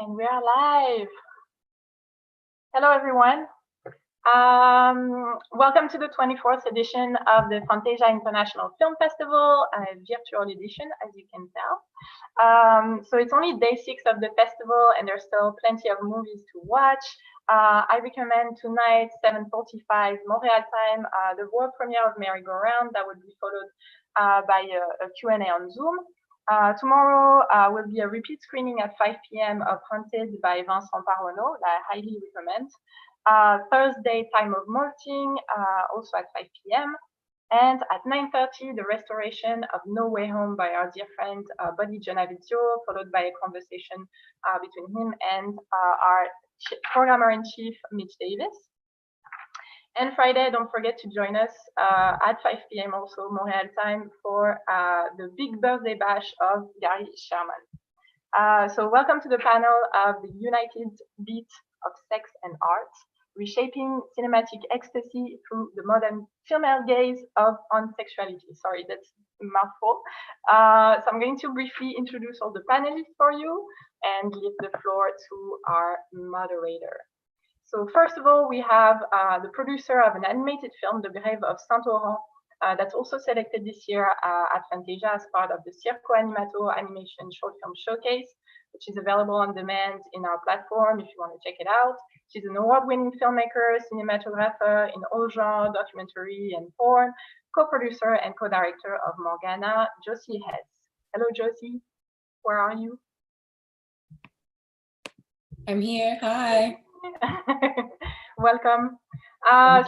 And we are live. Hello, everyone. Welcome to the 24th edition of the Fantasia International Film Festival, a virtual edition, as you can tell. So it's only day 6 of the festival, and there's still plenty of movies to watch. I recommend tonight, 7:45 Montreal time, the world premiere of Merry Go Round that will be followed by a Q&A on Zoom. Tomorrow will be a repeat screening at 5 p.m. of Haunted by Vincent Parronneau that I highly recommend. Thursday, Time of Molting, also at 5 p.m. And at 9:30, the restoration of No Way Home by our dear friend Buddy Gianavizio, followed by a conversation between him and our programmer-in-chief, Mitch Davis. And Friday, don't forget to join us at 5 p.m. also Montreal time for the big birthday bash of Gary Sherman. So welcome to the panel of the United Beat of Sex and Art, Reshaping Cinematic Ecstasy through the Modern Female Gaze on Sexuality. Sorry, that's a mouthful. So I'm going to briefly introduce all the panelists for you and leave the floor to our moderator. So first of all, we have the producer of an animated film, The Grave of Saint-Laurent, that's also selected this year at Fantasia as part of the Circo Animato Animation Short Film Showcase, which is available on demand in our platform if you want to check it out. She's an award-winning filmmaker, cinematographer in all genres, documentary and porn, co-producer and co-director of Morgana, Josie Hess. Hello, Josie. Where are you? I'm here. Hi. Welcome.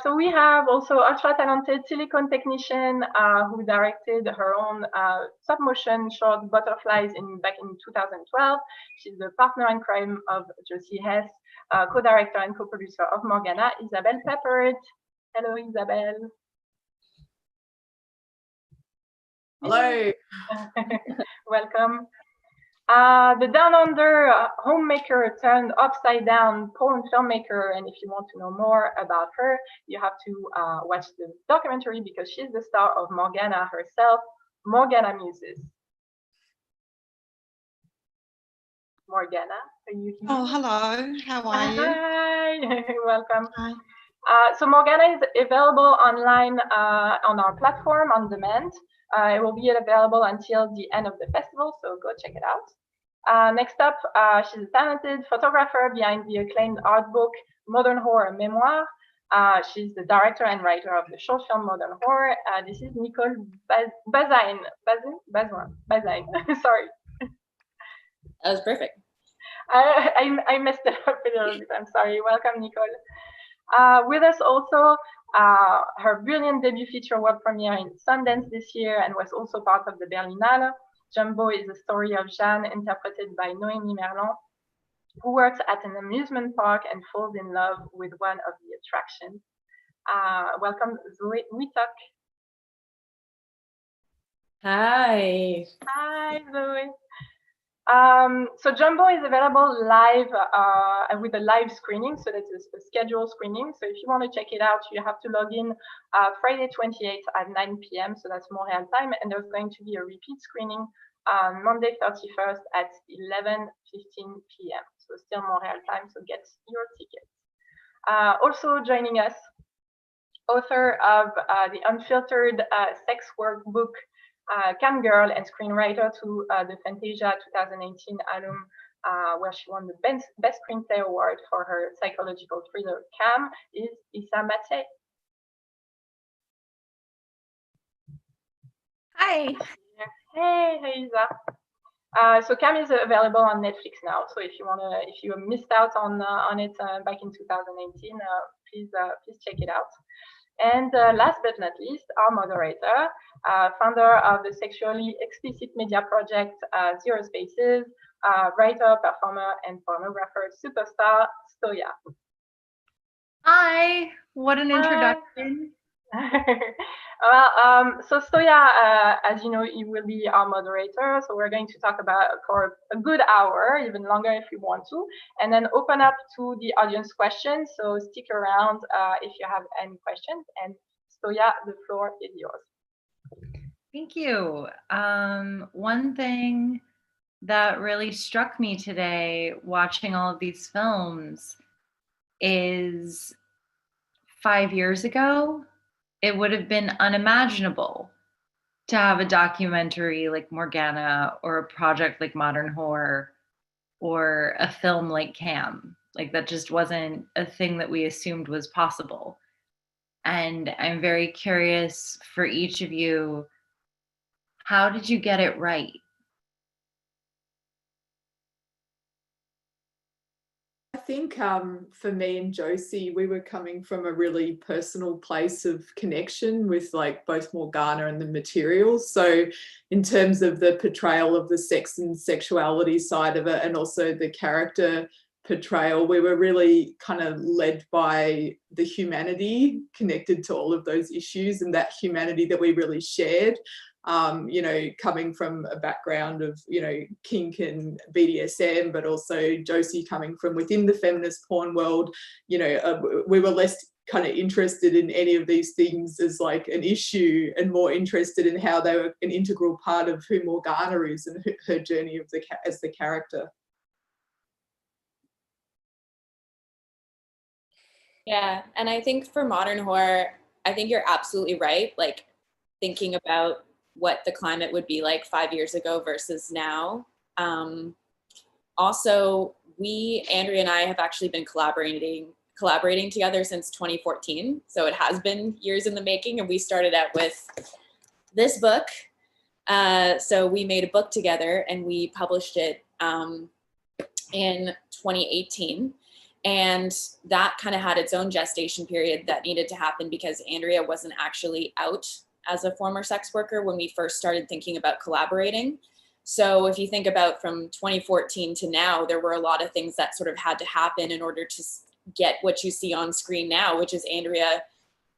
So we have also ultra-talented silicone technician who directed her own stop-motion short Butterflies back in 2012. She's the partner in crime of Josie Hess, co-director and co-producer of Morgana, Isabel Peppard. Hello, Isabel. Hello. Welcome. The Down Under homemaker turned upside down porn filmmaker, and if you want to know more about her, you have to watch the documentary because she's the star of Morgana herself, Morgana Muses. Morgana, are you here? Oh, hello. How are you? Hi, welcome. Hi. So Morgana is available online on our platform on demand. It will be available until the end of the festival, so go check it out. Next up, she's a talented photographer behind the acclaimed art book Modern Horror Memoir. She's the director and writer of the short film Modern Horror. This is Nicole Bazuin. Sorry. That was perfect. I messed it up a little bit. I'm sorry. Welcome, Nicole. With us also, her brilliant debut feature world premiere in Sundance this year and was also part of the Berlinale. Jumbo is the story of Jeanne, interpreted by Noémie Merlan, who works at an amusement park and falls in love with one of the attractions. Welcome, Wittock. Hi. Hi, Zoe. So Jumbo is available live with a live screening, so that's a scheduled screening. So if you want to check it out, you have to log in Friday 28th at 9 p.m. So that's Montreal time, and there's going to be a repeat screening on Monday 31st at 11:15 p.m. So still Montreal time, so get your tickets. Also joining us, author of the Unfiltered Sex Workbook, Cam Girl, and screenwriter to the Fantasia 2018 alum, where she won the Best Screenplay Award for her psychological thriller Cam, is Mazzei. Hi. Hey, Isa. So Cam is available on Netflix now. So if you missed out on it back in 2018, please check it out. And last but not least, our moderator, founder of the sexually explicit media project Zero Spaces, writer, performer, and pornographer superstar Stoya. Hi. What an introduction. Well, so Stoya, as you know, he will be our moderator. So we're going to talk about for a good hour, even longer if you want to, and then open up to the audience questions. So stick around if you have any questions. And Stoya, the floor is yours. Thank you. One thing that really struck me today watching all of these films is 5 years ago, it would have been unimaginable to have a documentary like Morgana or a project like Modern Horror or a film like Cam. Like that just wasn't a thing that we assumed was possible. And I'm very curious for each of you, how did you get it right? I think for me and Josie, we were coming from a really personal place of connection with like both Morgana and the materials. So in terms of the portrayal of the sex and sexuality side of it, and also the character portrayal, we were really kind of led by the humanity connected to all of those issues, and that humanity that we really shared. You know, coming from a background of, you know, kink and BDSM, but also Josie coming from within the feminist porn world, you know, we were less kind of interested in any of these things as like an issue and more interested in how they were an integral part of who Morgana is and her journey of as the character. Yeah, and I think for modern horror, I think you're absolutely right. Like thinking about what the climate would be like 5 years ago versus now. Also, Andrea and I have actually been collaborating together since 2014. So it has been years in the making, and we started out with this book. So we made a book together and we published it in 2018. And that kind of had its own gestation period that needed to happen because Andrea wasn't actually out as a former sex worker when we first started thinking about collaborating. So if you think about from 2014 to now, there were a lot of things that sort of had to happen in order to get what you see on screen now, which is Andrea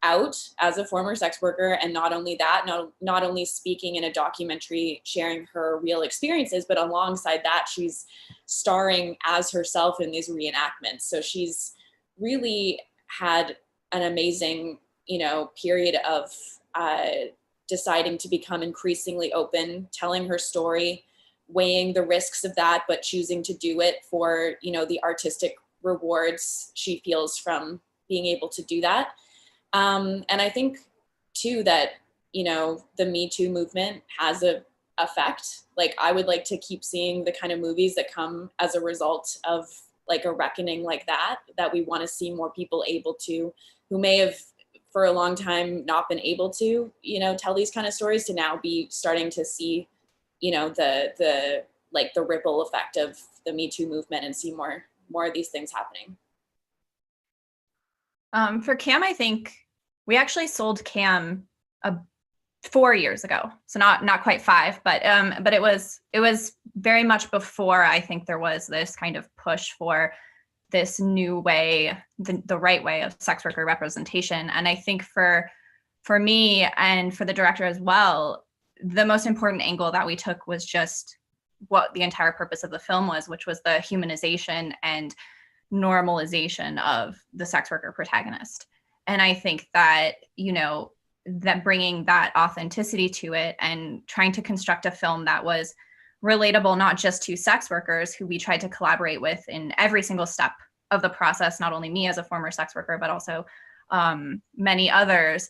out as a former sex worker. And not only that, not only speaking in a documentary, sharing her real experiences, but alongside that, she's starring as herself in these reenactments. So she's really had an amazing, you know, period of deciding to become increasingly open, telling her story, weighing the risks of that, but choosing to do it for, you know, the artistic rewards she feels from being able to do that. And I think too that, you know, the Me Too movement has a effect. Like I would like to keep seeing the kind of movies that come as a result of like a reckoning like that we want to see more people able to, who may have for a long time not been able to, you know, tell these kind of stories, to now be starting to see, you know, the like the ripple effect of the Me Too movement and see more of these things happening. For Cam, I think we actually sold Cam 4 years ago, so not quite 5, but it was very much before I think there was this kind of push for this new way, the right way of sex worker representation. And I think for me and for the director as well, the most important angle that we took was just what the entire purpose of the film was, which was the humanization and normalization of the sex worker protagonist. And I think that, you know, that bringing that authenticity to it and trying to construct a film that was relatable, not just to sex workers who we tried to collaborate with in every single step of the process, not only me as a former sex worker, but also many others.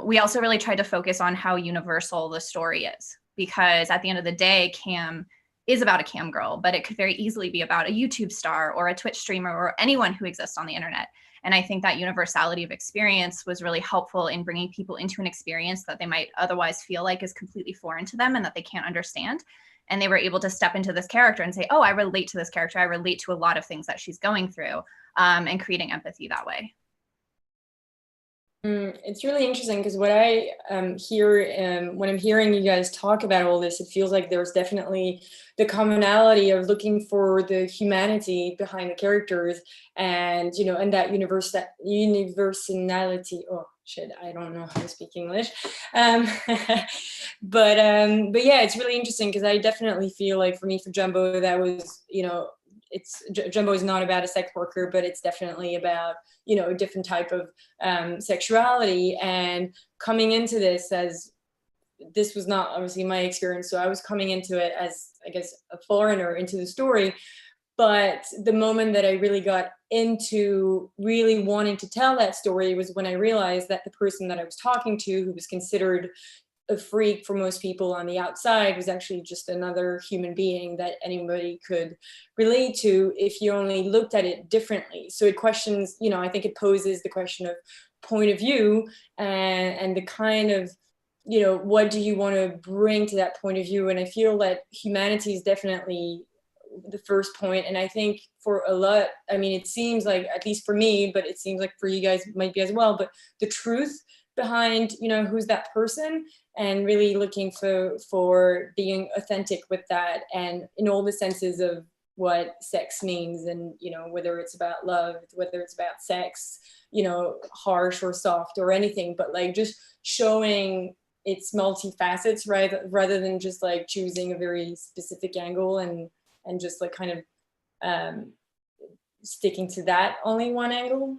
We also really tried to focus on how universal the story is, because at the end of the day, Cam is about a cam girl, but it could very easily be about a YouTube star or a Twitch streamer or anyone who exists on the internet. And I think that universality of experience was really helpful in bringing people into an experience that they might otherwise feel like is completely foreign to them and that they can't understand. And they were able to step into this character and say, oh, I relate to this character. I relate to a lot of things that she's going through, and creating empathy that way. It's really interesting because what I hear when I'm hearing you guys talk about all this, it feels like there's definitely the commonality of looking for the humanity behind the characters, and you know, and that universality. Oh shit, I don't know how to speak English, but yeah, it's really interesting because I definitely feel like for Jumbo, that was, you know, Jumbo is not about a sex worker, but it's definitely about, you know, a different type of sexuality. And coming into this as, this was not obviously my experience. So I was coming into it as, I guess, a foreigner into the story. But the moment that I really got into really wanting to tell that story was when I realized that the person that I was talking to, who was considered a freak for most people on the outside, was actually just another human being that anybody could relate to if you only looked at it differently. So it questions, you know, I think it poses the question of point of view and the kind of, you know, what do you want to bring to that point of view? And I feel that humanity is definitely the first point. And I think for a lot, I mean, it seems like, at least for me, but it seems like for you guys might be as well, but the truth behind, you know, who's that person, and really looking for being authentic with that, and in all the senses of what sex means, and, you know, whether it's about love, whether it's about sex, you know, harsh or soft or anything, but like just showing its multifacets, right, rather than just like choosing a very specific angle and just like kind of sticking to that only one angle.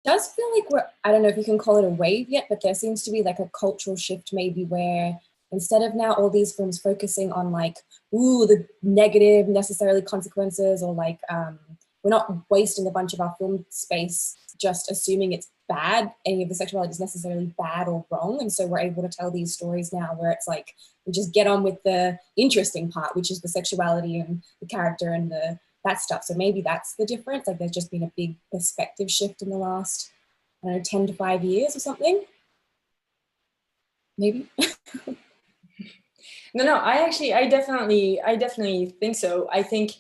Does feel like we're, I don't know if you can call it a wave yet, but there seems to be like a cultural shift maybe where instead of now all these films focusing on like, ooh, the negative necessarily consequences, or like we're not wasting a bunch of our film space just assuming it's bad, any of the sexuality is necessarily bad or wrong. And so we're able to tell these stories now where it's like, we just get on with the interesting part, which is the sexuality and the character and that stuff. So maybe that's the difference. Like there's just been a big perspective shift in the last, I don't know, 10 to 5 years or something. Maybe. No, I definitely think so. I think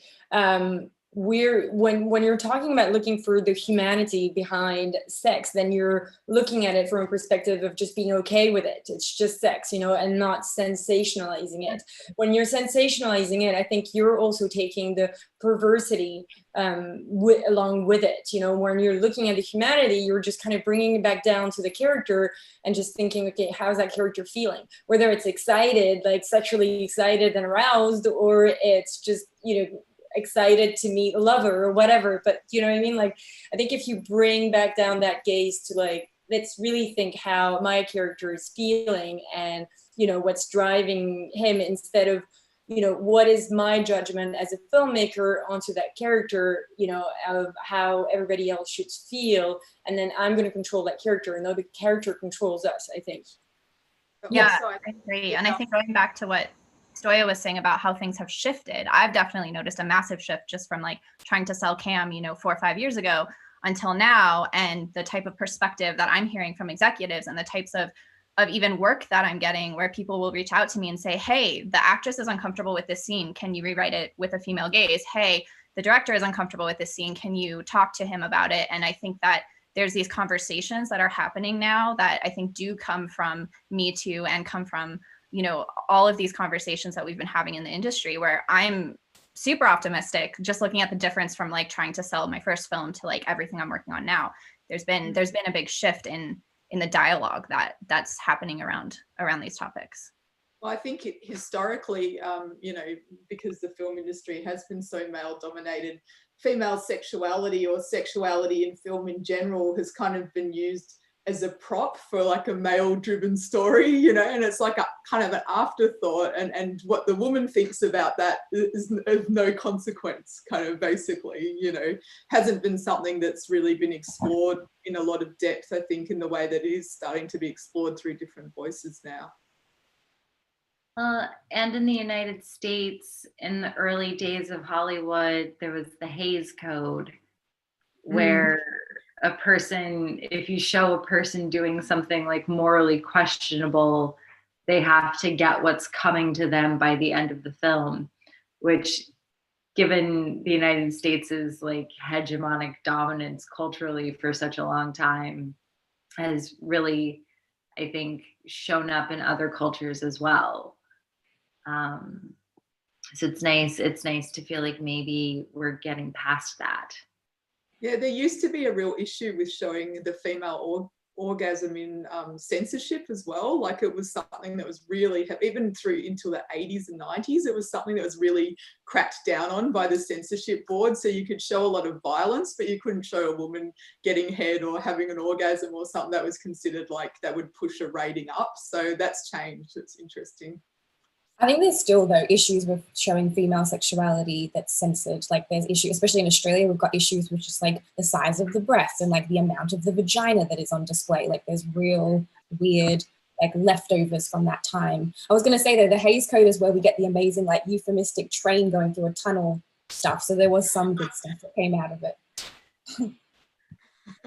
when you're talking about looking for the humanity behind sex, then you're looking at it from a perspective of just being okay with it. It's just sex, you know, and not sensationalizing it. When you're sensationalizing it, I think you're also taking the perversity along with it. You know, when you're looking at the humanity, you're just kind of bringing it back down to the character and just thinking, okay, how's that character feeling? Whether it's excited, like sexually excited and aroused, or it's just, you know, excited to meet a lover or whatever. But you know what I mean? Like, I think if you bring back down that gaze to like, let's really think how my character is feeling and, you know, what's driving him, instead of, you know, what is my judgment as a filmmaker onto that character, you know, of how everybody else should feel. And then I'm going to control that character, and though the character controls us, I think. Yeah, I agree. And I think going back to what Stoya was saying about how things have shifted, I've definitely noticed a massive shift just from like trying to sell cam, you know, 4 or 5 years ago until now, and the type of perspective that I'm hearing from executives and the types of even work that I'm getting, where people will reach out to me and say, hey, the actress is uncomfortable with this scene, can you rewrite it with a female gaze? Hey, the director is uncomfortable with this scene, can you talk to him about it? And I think that there's these conversations that are happening now that I think do come from Me Too and come from, you know, all of these conversations that we've been having in the industry, where I'm super optimistic just looking at the difference from like trying to sell my first film to like everything I'm working on now. There's been a big shift in the dialogue that's happening around these topics. Well, I think historically, you know, because the film industry has been so male dominated, female sexuality or sexuality in film in general has kind of been used as a prop for like a male driven story, you know, and it's like a kind of an afterthought, and what the woman thinks about that is of no consequence, kind of, basically, you know, hasn't been something that's really been explored in a lot of depth, I think, in the way that it is starting to be explored through different voices now. And in the United States, in the early days of Hollywood, there was the Hays Code, where a person, if you show a person doing something like morally questionable, they have to get what's coming to them by the end of the film, which, given the United States' like hegemonic dominance culturally for such a long time, has really, I think, shown up in other cultures as well. So it's nice to feel like maybe we're getting past that. Yeah, there used to be a real issue with showing the female orgasm in censorship as well. Like it was something that was really, even through into the 80s and 90s, it was something that was really cracked down on by the censorship board. So you could show a lot of violence, but you couldn't show a woman getting head or having an orgasm or something that was considered like that would push a rating up. So that's changed. It's interesting. I think there's still, though, issues with showing female sexuality that's censored. Like there's issues, especially in Australia, we've got issues with just like the size of the breast and like the amount of the vagina that is on display. Like there's real weird like leftovers from that time. I was going to say though, the Hays Code is where we get the amazing like euphemistic train going through a tunnel stuff. So there was some good stuff that came out of it.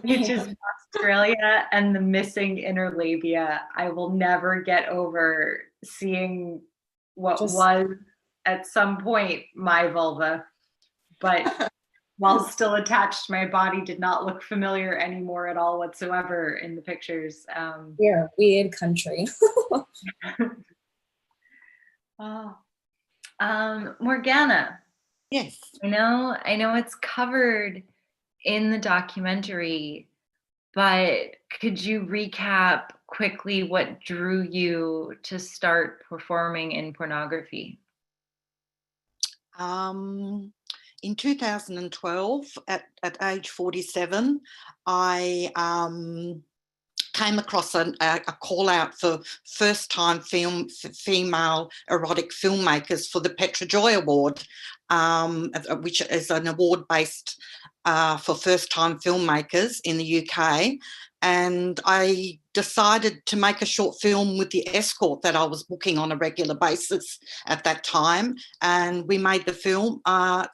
Which is Australia and the missing inner labia. I will never get over seeing what was at some point my vulva, but while still attached to my body, did not look familiar anymore at all whatsoever in the pictures. We're a weird country. Morgana. Yes. I know it's covered in the documentary, but could you recap quickly what drew you to start performing in pornography? In 2012, at age 47, I came across a call out for first-time female erotic filmmakers for the Petra Joy Award, which is an award based for first-time filmmakers in the UK. And I decided to make a short film with the escort that I was booking on a regular basis at that time. And we made the film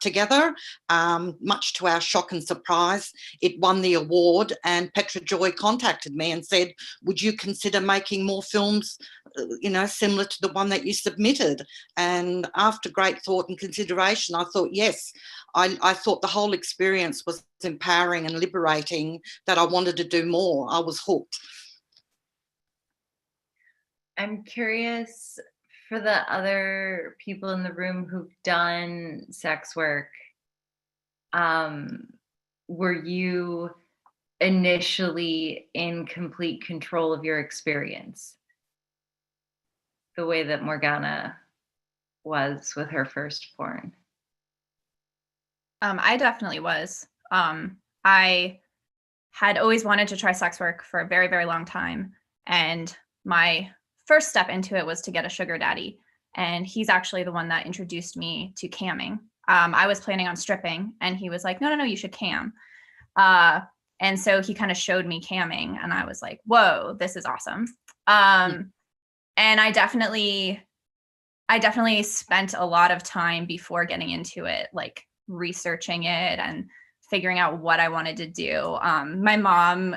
together. Much to our shock and surprise, it won the award, and Petra Joy contacted me and said, would you consider making more films, similar to the one that you submitted? And after great thought and consideration, I thought, yes. I thought the whole experience was empowering and liberating, that I wanted to do more. I was hooked. I'm curious, for the other people in the room who've done sex work, were you initially in complete control of your experience, the way that Morgana was with her first porn? I definitely was. I had always wanted to try sex work for a very, very long time. And my first step into it was to get a sugar daddy. And he's actually the one that introduced me to camming. I was planning on stripping, and he was like, no, you should cam. And so he kind of showed me camming, and I was like, whoa, this is awesome. And I definitely spent a lot of time before getting into it, like researching it and figuring out what I wanted to do. My mom,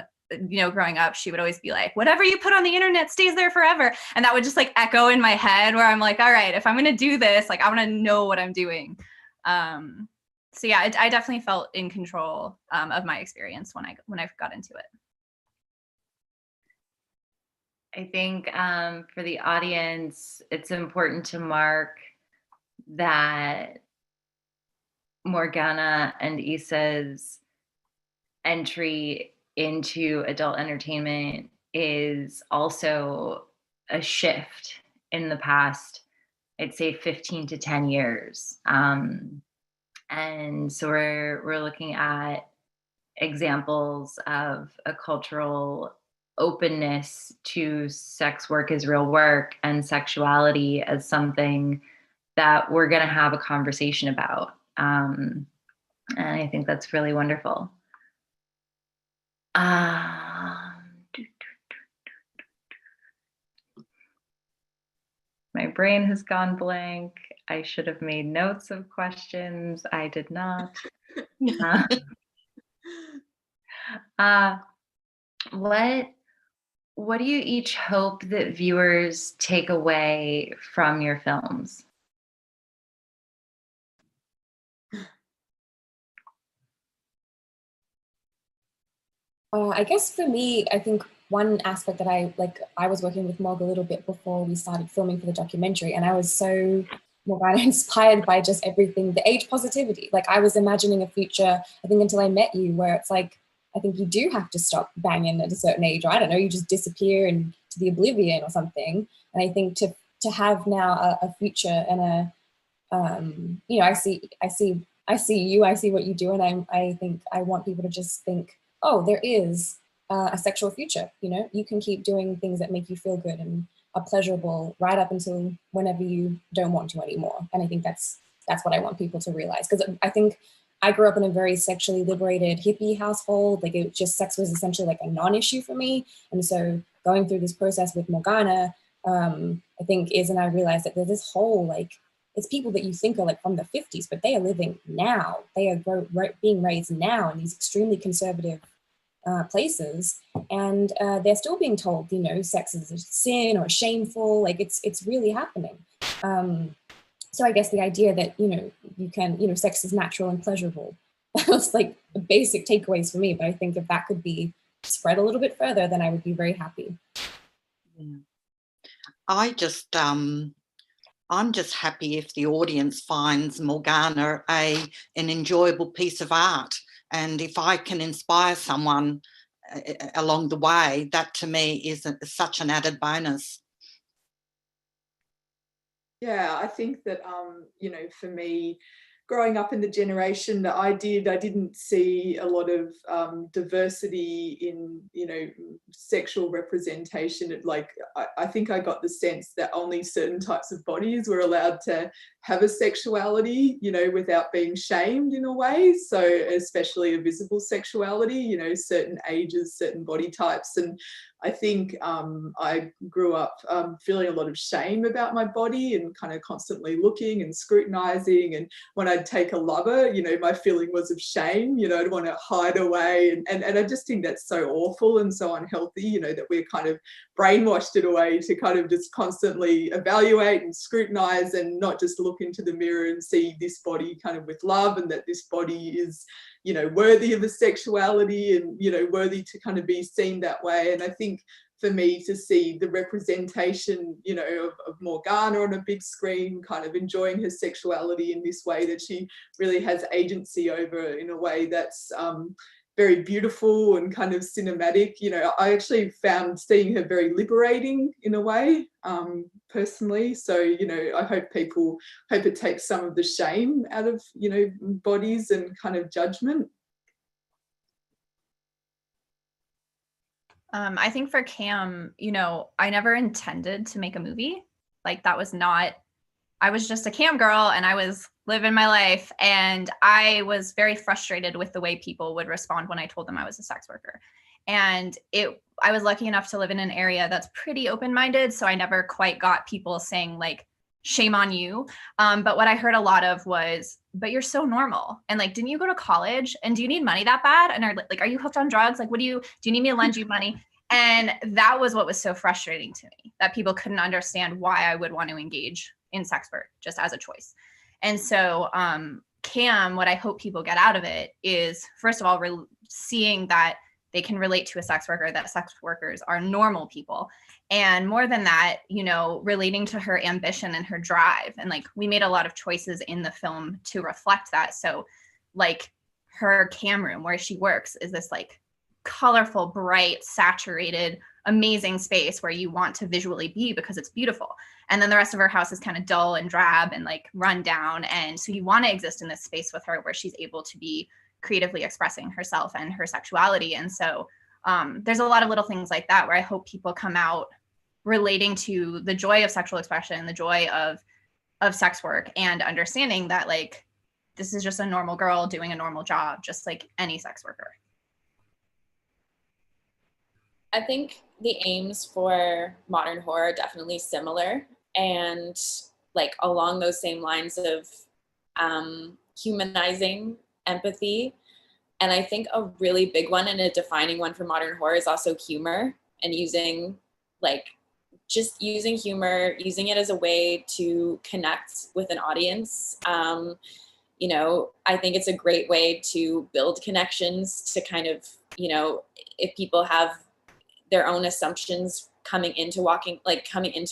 growing up, she would always be like, whatever you put on the internet stays there forever. And that would just like echo in my head, where I'm like, all right, if I'm going to do this, like I want to know what I'm doing. So yeah, I definitely felt in control of my experience when I got into it. I think for the audience, it's important to mark that Morgana and Isa's entry into adult entertainment is also a shift in the past, I'd say 15 to 10 years. And so we're looking at examples of a cultural openness to sex work as real work and sexuality as something that we're going to have a conversation about. And I think that's really wonderful. My brain has gone blank. I should have made notes of questions. I did not. What do you each hope that viewers take away from your films? I guess for me, I think one aspect that I was working with Morg a little bit before we started filming for the documentary, and I was so inspired by just everything, the age positivity. Like I was imagining a future, I think until I met you, where it's like I think you do have to stop banging at a certain age, or I don't know, you just disappear into the oblivion or something. And I think to have now a future and a, you know, I see you, I see what you do, and I think I want people to just think, oh, there is a sexual future. You know, you can keep doing things that make you feel good and are pleasurable right up until whenever you don't want to anymore. And I think that's what I want people to realize, because I think I grew up in a very sexually liberated hippie household. Like, it just, sex was essentially like a non-issue for me. And so going through this process with Morgana, I think and I realized that there's this whole, like, it's people that you think are like from the 50s, but they are living now. They are being raised now in these extremely conservative places, and they're still being told, you know, sex is a sin or shameful. Like, it's really happening. So I guess the idea that, you know, you can, you know, sex is natural and pleasurable, that's like the basic takeaways for me. But I think if that could be spread a little bit further, then I would be very happy. Yeah. I'm just happy if the audience finds Morgana an enjoyable piece of art. And if I can inspire someone along the way, that to me is such an added bonus. Yeah, I think that, you know, for me, growing up in the generation that I didn't see a lot of diversity in, you know, sexual representation. I think I got the sense that only certain types of bodies were allowed to have a sexuality, you know, without being shamed in a way. So especially a visible sexuality, you know, certain ages, certain body types. And I think I grew up feeling a lot of shame about my body and kind of constantly looking and scrutinizing. And when I'd take a lover, you know, my feeling was of shame, you know, I'd want to hide away. And I just think that's so awful and so unhealthy, you know, that we're kind of brainwashed in a way to kind of just constantly evaluate and scrutinize and not just look into the mirror and see this body kind of with love, and that this body is, you know, worthy of a sexuality and, you know, worthy to kind of be seen that way. And I think for me to see the representation, you know, of Morgana on a big screen, kind of enjoying her sexuality in this way that she really has agency over, in a way that's very beautiful and kind of cinematic. You know, I actually found seeing her very liberating in a way, personally. So, you know, I hope it takes some of the shame out of, you know, bodies and kind of judgment. I think for Cam, you know, I never intended to make a movie. Like, that was not, I was just a Cam girl and I was living my life. And I was very frustrated with the way people would respond when I told them I was a sex worker. And I was lucky enough to live in an area that's pretty open-minded. So I never quite got people saying, like, shame on you. But what I heard a lot of was, but you're so normal. And, like, didn't you go to college? And do you need money that bad? And are you hooked on drugs? Like, do you need me to lend you money? And that was what was so frustrating to me, that people couldn't understand why I would want to engage in sex work just as a choice. And so Cam, what I hope people get out of it is, first of all, seeing that they can relate to a sex worker, that sex workers are normal people. And more than that, you know, relating to her ambition and her drive. And, like, we made a lot of choices in the film to reflect that. So, like, her cam room where she works is this, like, colorful, bright, saturated, amazing space where you want to visually be because it's beautiful. And then the rest of her house is kind of dull and drab and, like, run down. And so you want to exist in this space with her where she's able to be creatively expressing herself and her sexuality. And so there's a lot of little things like that where I hope people come out relating to the joy of sexual expression, the joy of sex work, and understanding that, like, this is just a normal girl doing a normal job, just like any sex worker. I think the aims for modern horror are definitely similar, and, like, along those same lines of humanizing empathy. And I think a really big one and a defining one for modern horror is also humor, and using humor, using it as a way to connect with an audience. You know, I think it's a great way to build connections, to kind of, you know, if people have their own assumptions coming into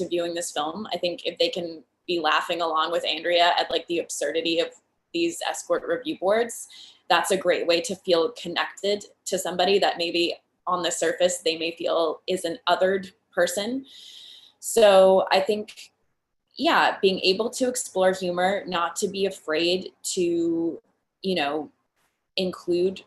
viewing this film, I think if they can be laughing along with Andrea at, like, the absurdity of these escort review boards, that's a great way to feel connected to somebody that maybe on the surface they may feel is an othered person. So I think, yeah, being able to explore humor, not to be afraid to, you know, include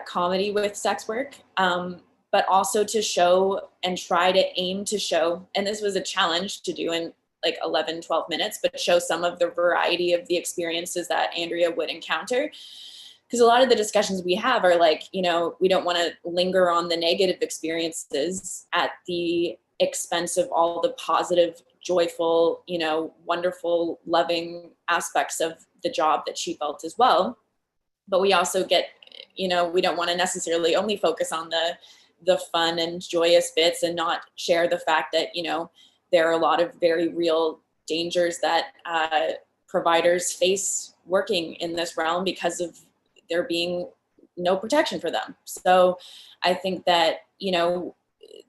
comedy with sex work, but also to show and try to aim to show, and this was a challenge to do in like 11, 12 minutes, but show some of the variety of the experiences that Andrea would encounter. Because a lot of the discussions we have are like, you know, we don't want to linger on the negative experiences at the expense of all the positive, joyful, you know, wonderful, loving aspects of the job that she felt as well. But we also get, you know, we don't want to necessarily only focus on the fun and joyous bits and not share the fact that, you know, there are a lot of very real dangers that providers face working in this realm because of there being no protection for them. So I think that, you know,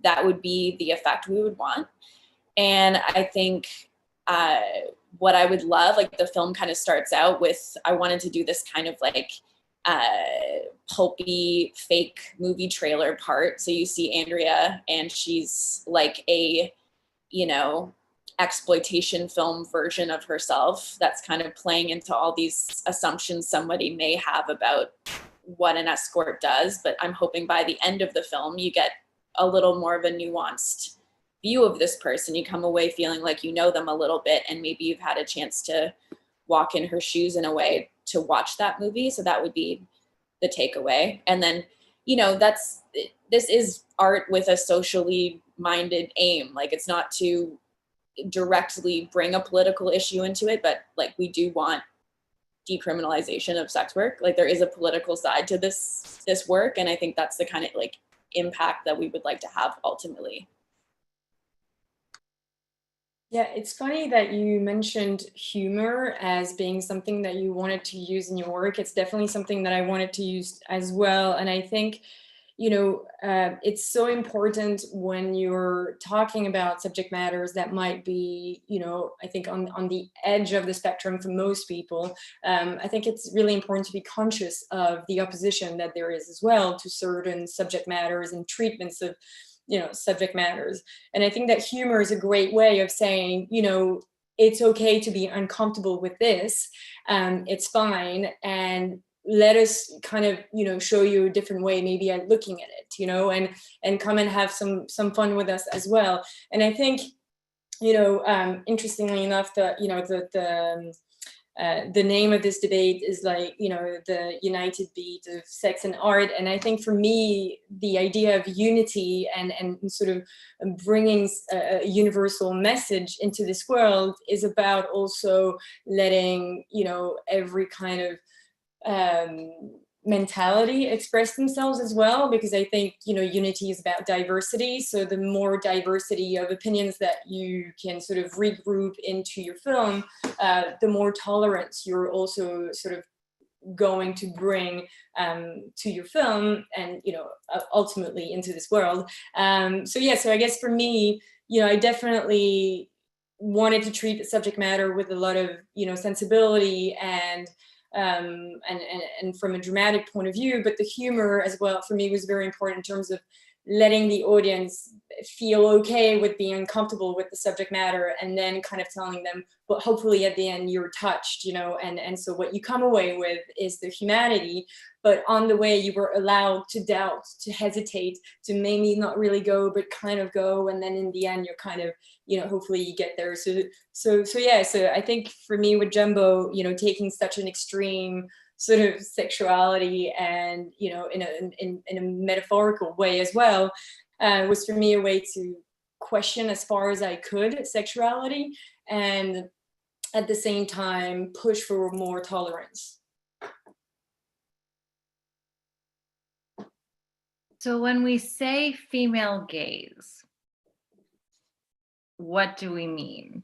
that would be the effect we would want. And I think what I would love, like the film kind of starts out with, I wanted to do this kind of like pulpy fake movie trailer part. So you see Andrea and she's like a, you know, exploitation film version of herself that's kind of playing into all these assumptions somebody may have about what an escort does. But I'm hoping by the end of the film, you get a little more of a nuanced view of this person. You come away feeling like you know them a little bit, and maybe you've had a chance to walk in her shoes in a way to watch that movie. So that would be the takeaway. And then, you know, this is art with a socially minded aim. Like, it's not to directly bring a political issue into it, but like, we do want decriminalization of sex work. Like, there is a political side to this work. And I think that's the kind of like impact that we would like to have ultimately. Yeah, it's funny that you mentioned humor as being something that you wanted to use in your work. It's definitely something that I wanted to use as well. And I think, you know, it's so important when you're talking about subject matters that might be, you know, I think on the edge of the spectrum for most people. I think it's really important to be conscious of the opposition that there is as well to certain subject matters and treatments of, you know, subject matters. And I think that humor is a great way of saying, you know, it's okay to be uncomfortable with this. It's fine. And let us kind of, you know, show you a different way, maybe at looking at it, you know, and come and have some fun with us as well. And I think, you know, interestingly enough, the name of this debate is like, you know, the united beat of sex and art. And I think for me, the idea of unity and sort of bringing a universal message into this world is about also letting, you know, every kind of mentality express themselves as well, because I think, you know, unity is about diversity. So the more diversity of opinions that you can sort of regroup into your film, the more tolerance you're also sort of going to bring to your film and, you know, ultimately into this world. So yeah, so I guess for me, you know, I definitely wanted to treat the subject matter with a lot of, you know, sensibility and from a dramatic point of view, but the humor as well for me was very important in terms of letting the audience feel okay with being uncomfortable with the subject matter, and then kind of telling them, but hopefully at the end you're touched, you know, and so what you come away with is the humanity, but on the way you were allowed to doubt, to hesitate, to maybe not really go, but kind of go, and then in the end you're kind of, you know, hopefully you get there. So yeah, so I think for me with Jumbo, you know, taking such an extreme sort of sexuality and, you know, in a metaphorical way as well, was for me a way to question as far as I could sexuality, and at the same time push for more tolerance. So when we say female gaze, what do we mean?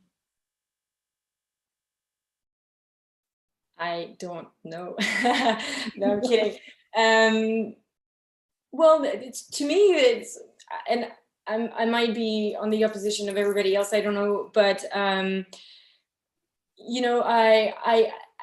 I don't know. No, I'm kidding. Well, to me, and I might be on the opposition of everybody else, I don't know, but you know,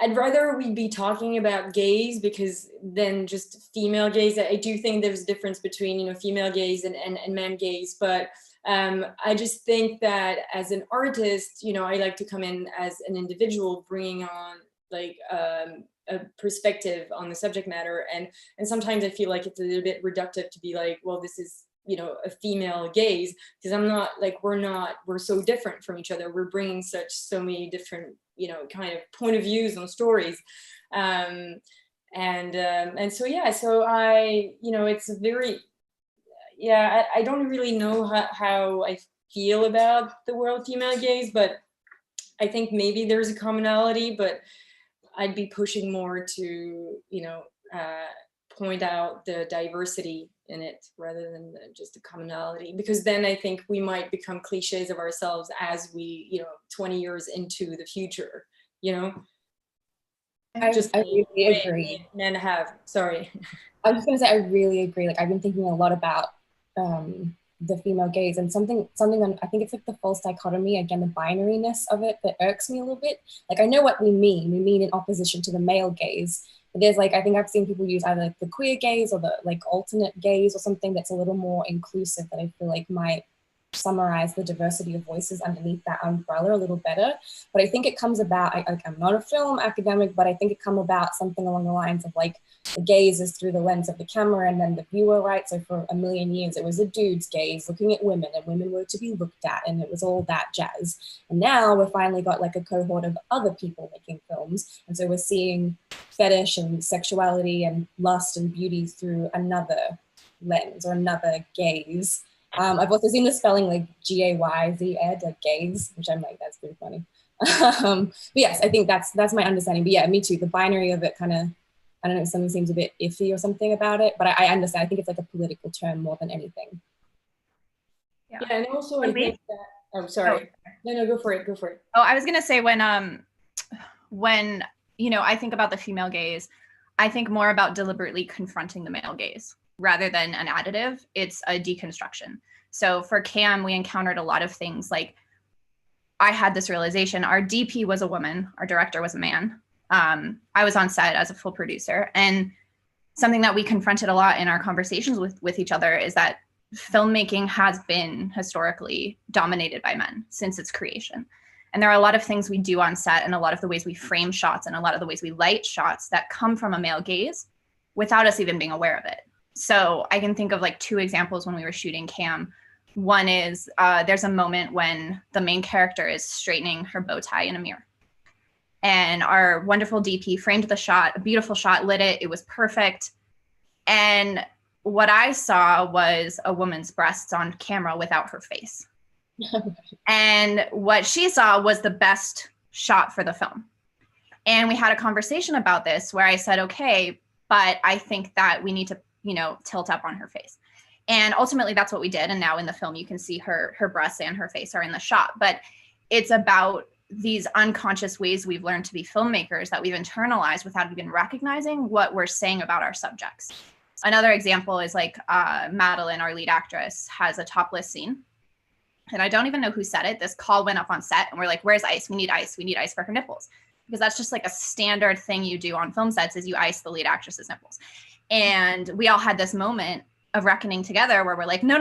I'd rather we be talking about gays because than just female gays. I do think there's a difference between, you know, female gays and man gays, but I just think that as an artist, you know, I like to come in as an individual, bringing on like a perspective on the subject matter, and sometimes I feel like it's a little bit reductive to be like, well, this is, you know, a female gaze, because I'm not like, we're so different from each other. We're bringing so many different, you know, kind of point of views on stories. And so, yeah, so I, you know, it's a very, yeah, I don't really know how I feel about the world female gaze, but I think maybe there's a commonality, but I'd be pushing more to, you know, point out the diversity in it rather than just the commonality, because then I think we might become cliches of ourselves as we, you know, 20 years into the future, you know. I really agree. Men have, sorry. I was just gonna say, I really agree. Like, I've been thinking a lot about the female gaze, and something that I think it's like the false dichotomy, again, the binariness of it that irks me a little bit. Like, I know what we mean in opposition to the male gaze, but there's like, I think I've seen people use either like the queer gaze or the like alternate gaze or something that's a little more inclusive, that I feel like might summarize the diversity of voices underneath that umbrella a little better. But I think it comes about, I'm not a film academic, but I think it come about something along the lines of like, the gaze is through the lens of the camera and then the viewer, right? So for a million years, it was a dude's gaze looking at women, and women were to be looked at, and it was all that jazz. And now we've finally got like a cohort of other people making films. And so we're seeing fetish and sexuality and lust and beauty through another lens or another gaze. I've also seen the spelling like G-A-Y-Z, like gaze, which I'm like, that's pretty funny. But yes, I think that's my understanding. But yeah, me too. The binary of it kind of, I don't know, something seems a bit iffy or something about it, but I understand. I think it's like a political term more than anything. Yeah, and also I think that, oh, sorry. No, go for it. Oh, I was gonna say when you know, I think about the female gaze, I think more about deliberately confronting the male gaze rather than an additive. It's a deconstruction. So for Cam, we encountered a lot of things like, I had this realization, our DP was a woman, our director was a man. I was on set as a full producer, and something that we confronted a lot in our conversations with each other is that filmmaking has been historically dominated by men since its creation. And there are a lot of things we do on set, and a lot of the ways we frame shots, and a lot of the ways we light shots that come from a male gaze without us even being aware of it. So I can think of like two examples when we were shooting Cam. One is there's a moment when the main character is straightening her bow tie in a mirror. And our wonderful DP framed the shot, a beautiful shot, lit it, it was perfect. And what I saw was a woman's breasts on camera without her face. And what she saw was the best shot for the film. And we had a conversation about this where I said, okay, but I think that we need to, you know, tilt up on her face. And ultimately that's what we did. And now in the film, you can see her breasts and her face are in the shot. But it's about these unconscious ways we've learned to be filmmakers that we've internalized without even recognizing what we're saying about our subjects. Another example is like Madeline, our lead actress, has a topless scene. And I don't even know who said it. This call went up on set and we're like, where's ice? We need ice. We need ice for her nipples. Because that's just like a standard thing you do on film sets, is you ice the lead actress's nipples. And we all had this moment of reckoning together where we're like, no,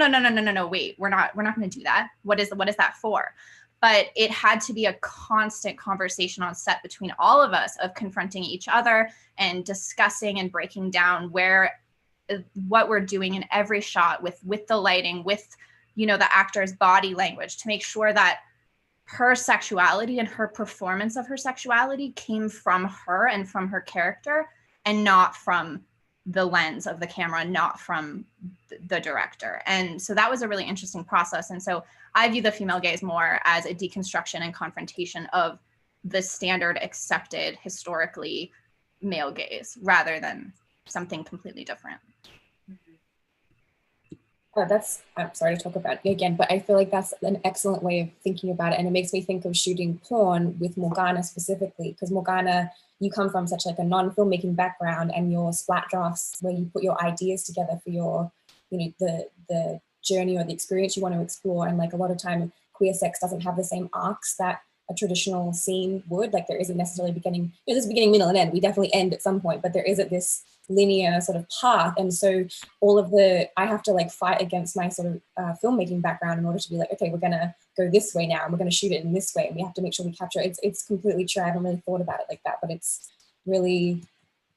wait, we're not going to do that. What is that for? But it had to be a constant conversation on set between all of us of confronting each other and discussing and breaking down what we're doing in every shot with the lighting, with, you know, the actor's body language, to make sure that her sexuality and her performance of her sexuality came from her and from her character, and not from the lens of the camera, not from the director. And so that was a really interesting process. And so I view the female gaze more as a deconstruction and confrontation of the standard accepted historically male gaze, rather than something completely different. I'm sorry to talk about it again, but I feel like that's an excellent way of thinking about it. And it makes me think of shooting porn with Morgana specifically, because Morgana, you come from such like a non-filmmaking background, and your splat drafts where you put your ideas together for your, you know, the journey or the experience you want to explore. And like a lot of time, queer sex doesn't have the same arcs that a traditional scene would. Like there isn't necessarily beginning, there's beginning, middle, and end. We definitely end at some point, but there isn't this linear sort of path. And so all of I have to like fight against my sort of filmmaking background in order to be like, okay, we're gonna go this way now, and we're gonna shoot it in this way, and we have to make sure we capture it. It's completely true. I haven't really thought about it like that, but it's really,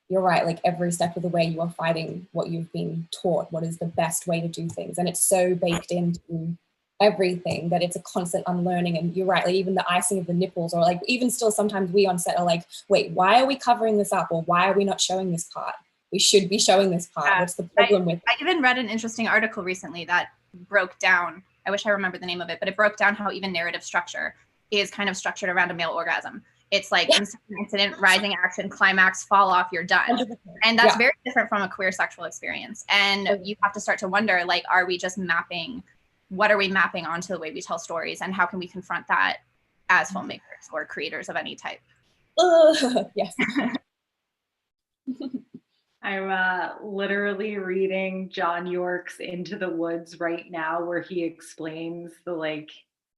you're right, like every step of the way you are fighting what you've been taught, what is the best way to do things. And it's so baked into everything that it's a constant unlearning. And you're right, like even the icing of the nipples, or like even still sometimes we on set are like, wait, why are we covering this up? Or why are we not showing this part? We should be showing this part. What's the problem with it? I even read an interesting article recently that broke down, I wish I remember the name of it, but it broke down how even narrative structure is kind of structured around a male orgasm. It's like incident, rising action, climax, fall off, you're done. 100%. And that's very different from a queer sexual experience. And you have to start to wonder, like, are we just mapping, what are we mapping onto the way we tell stories? And how can we confront that as filmmakers or creators of any type? Yes. I'm literally reading John York's Into the Woods right now, where he explains the like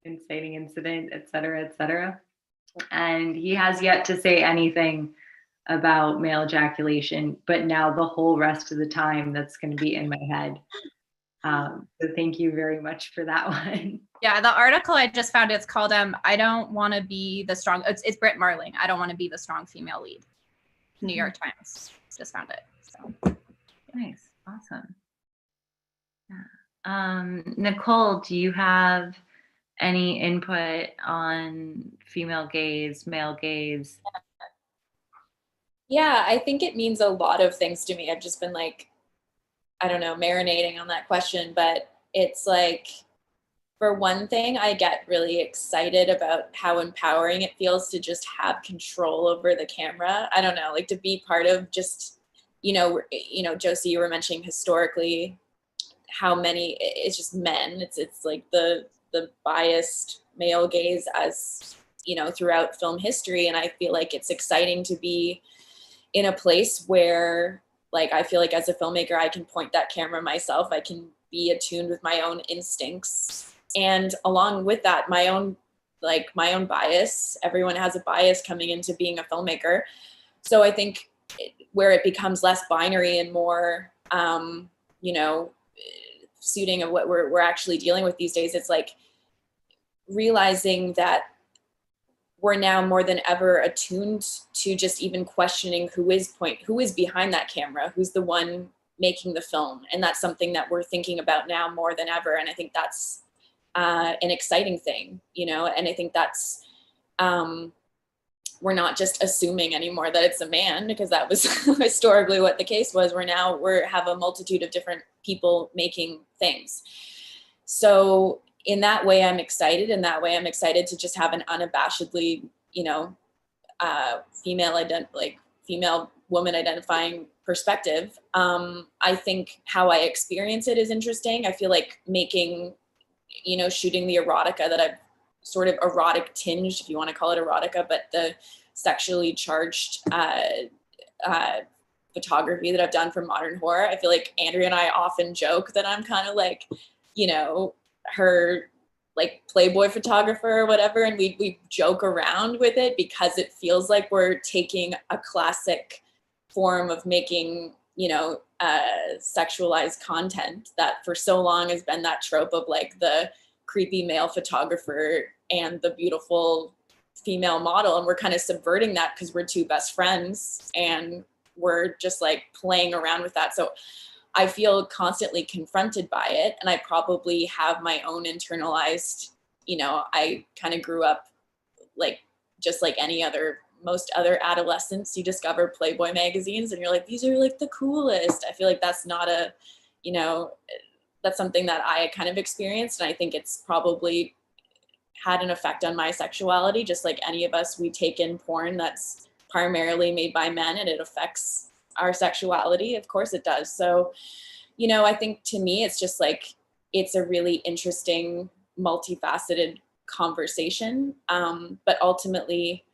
inciting incident, et cetera, et cetera. And he has yet to say anything about male ejaculation, but now the whole rest of the time that's going to be in my head. So thank you very much for that one. Yeah, the article I just found, it's called I don't want to be the strong, it's Britt Marling, I don't want to be the strong female lead. New York Times just found it. So Nice, awesome. Yeah. Nicole, do you have any input on female gaze, male gaze? Yeah, I think it means a lot of things to me. I've just been like, I don't know, marinating on that question, but it's like, for one thing, I get really excited about how empowering it feels to just have control over the camera. I don't know, like to be part of just, Josie, you were mentioning historically how many, it's just men. It's like the biased male gaze as, throughout film history. And I feel like it's exciting to be in a place where, like, I feel like as a filmmaker, I can point that camera myself. I can be attuned with my own instincts. And along with that, my own bias. Everyone has a bias coming into being a filmmaker. So I think where it becomes less binary and more, suiting of what we're actually dealing with these days, it's like realizing that we're now more than ever attuned to just even questioning who is behind that camera, who's the one making the film. And that's something that we're thinking about now more than ever. And I think that's an exciting thing, and I think that's, we're not just assuming anymore that it's a man, because that was historically what the case was. We have a multitude of different people making things. So in that way, I'm excited. In that way, I'm excited to just have an unabashedly, female woman identifying perspective. I think how I experience it is interesting. I feel like making, shooting the erotica that I've sort of erotic tinged, if you want to call it erotica, but the sexually charged photography that I've done for modern horror. I feel like Andrea and I often joke that I'm kind of like, her like Playboy photographer or whatever. And we joke around with it because it feels like we're taking a classic form of making, sexualized content that for so long has been that trope of like the creepy male photographer and the beautiful female model. And we're kind of subverting that because we're two best friends and we're just like playing around with that. So I feel constantly confronted by it. And I probably have my own internalized, I kind of grew up like, just like most other adolescents, you discover Playboy magazines and you're like, these are like the coolest. I feel like that's not that's something that I kind of experienced. And I think it's probably had an effect on my sexuality. Just like any of us, we take in porn that's primarily made by men and it affects our sexuality. Of course it does. So, I think to me, it's just like, it's a really interesting, multifaceted conversation. But ultimately,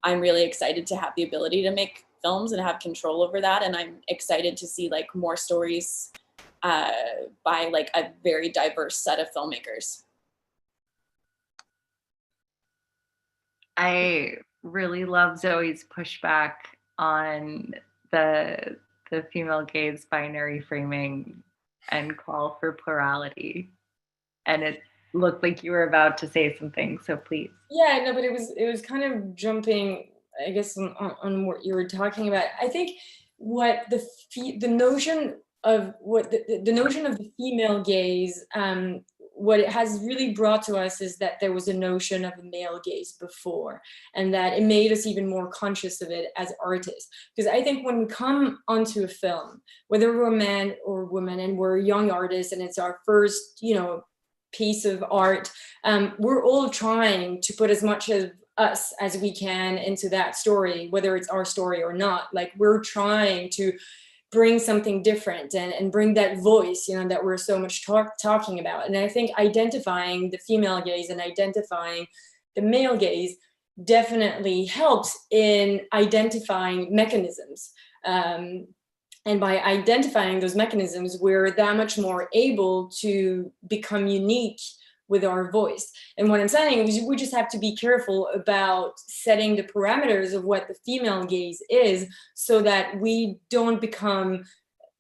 I'm really excited to have the ability to make films and have control over that. And I'm excited to see like more stories by like a very diverse set of filmmakers. I really love Zoe's pushback on the female gaze binary framing and call for plurality. And it looked like you were about to say something, so please. Yeah, no, but it was kind of jumping, I guess, on what you were talking about. I think what the notion of what the notion of the female gaze, what it has really brought to us is that there was a notion of a male gaze before, and that it made us even more conscious of it as artists. Because I think when we come onto a film, whether we're a man or woman, and we're young artists, and it's our first, piece of art, we're all trying to put as much of us as we can into that story, whether it's our story or not. Like, we're trying to bring something different and bring that voice, that we're so much talking about. And I think identifying the female gaze and identifying the male gaze definitely helps in identifying mechanisms. And by identifying those mechanisms, we're that much more able to become unique with our voice. And what I'm saying is we just have to be careful about setting the parameters of what the female gaze is, so that we don't become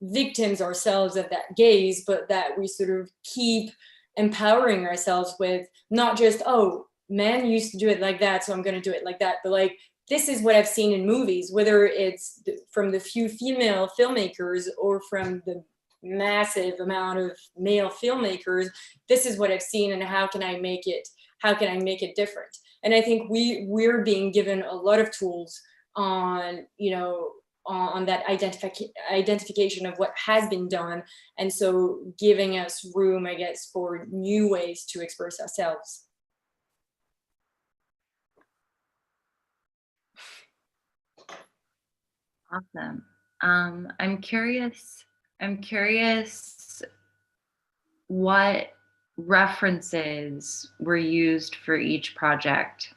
victims ourselves of that gaze, but that we sort of keep empowering ourselves with not just, oh, men used to do it like that, so I'm going to do it like that, but like, this is what I've seen in movies, whether it's from the few female filmmakers or from the massive amount of male filmmakers. This is what I've seen, and how can I make it different? And I think we're being given a lot of tools on that identification of what has been done, and so giving us room, I guess, for new ways to express ourselves. Awesome. I'm curious what references were used for each project.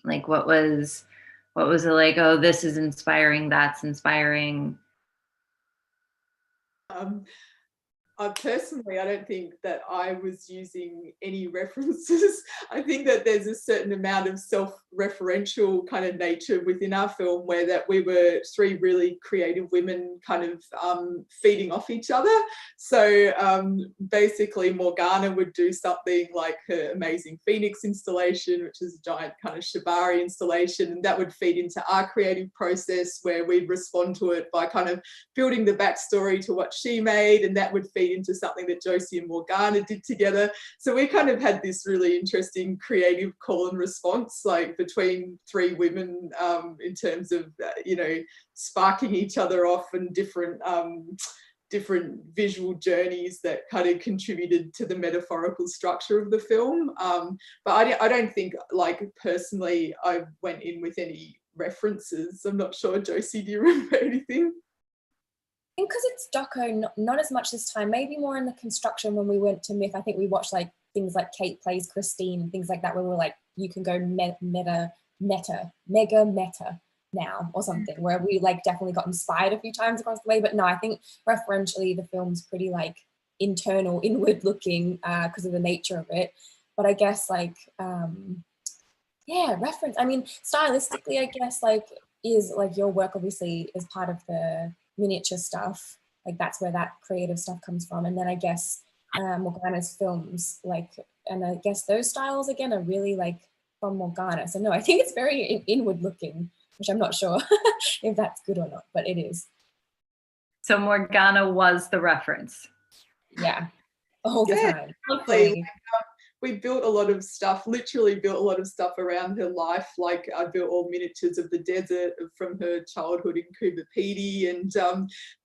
Like, what was it like, oh, this is inspiring, that's inspiring? Personally, I don't think that I was using any references. I think that there's a certain amount of self-referential kind of nature within our film, where that we were three really creative women kind of feeding off each other. So basically Morgana would do something like her amazing Phoenix installation, which is a giant kind of shibari installation, and that would feed into our creative process, where we'd respond to it by kind of building the backstory to what she made, and that would feed into something that Josie and Morgana did together. So we kind of had this really interesting creative call and response, like between three women, in terms of sparking each other off, and different visual journeys that kind of contributed to the metaphorical structure of the film. But I don't think, like, personally I went in with any references. I'm not sure. Josie, do you remember anything? I think because it's doco, not as much this time, maybe more in the construction. When we went to Myth, I think we watched like things like Kate Plays Christine, things like that, where we were like, you can go mega meta now or something, where we like definitely got inspired a few times across the way. But no, I think referentially the film's pretty like internal, inward looking, because of the nature of it. But I guess like reference, I mean, stylistically, I guess like is like your work obviously is part of the miniature stuff, like that's where that creative stuff comes from. And then I guess Morgana's films, like, and I guess those styles again are really like from Morgana. So no, I think it's very inward looking, which I'm not sure if that's good or not, but it is. So Morgana was the reference. Yeah, all the time. Hopefully. We built a lot of stuff, literally built a lot of stuff around her life. Like I built all miniatures of the desert from her childhood in Coober Pedy, and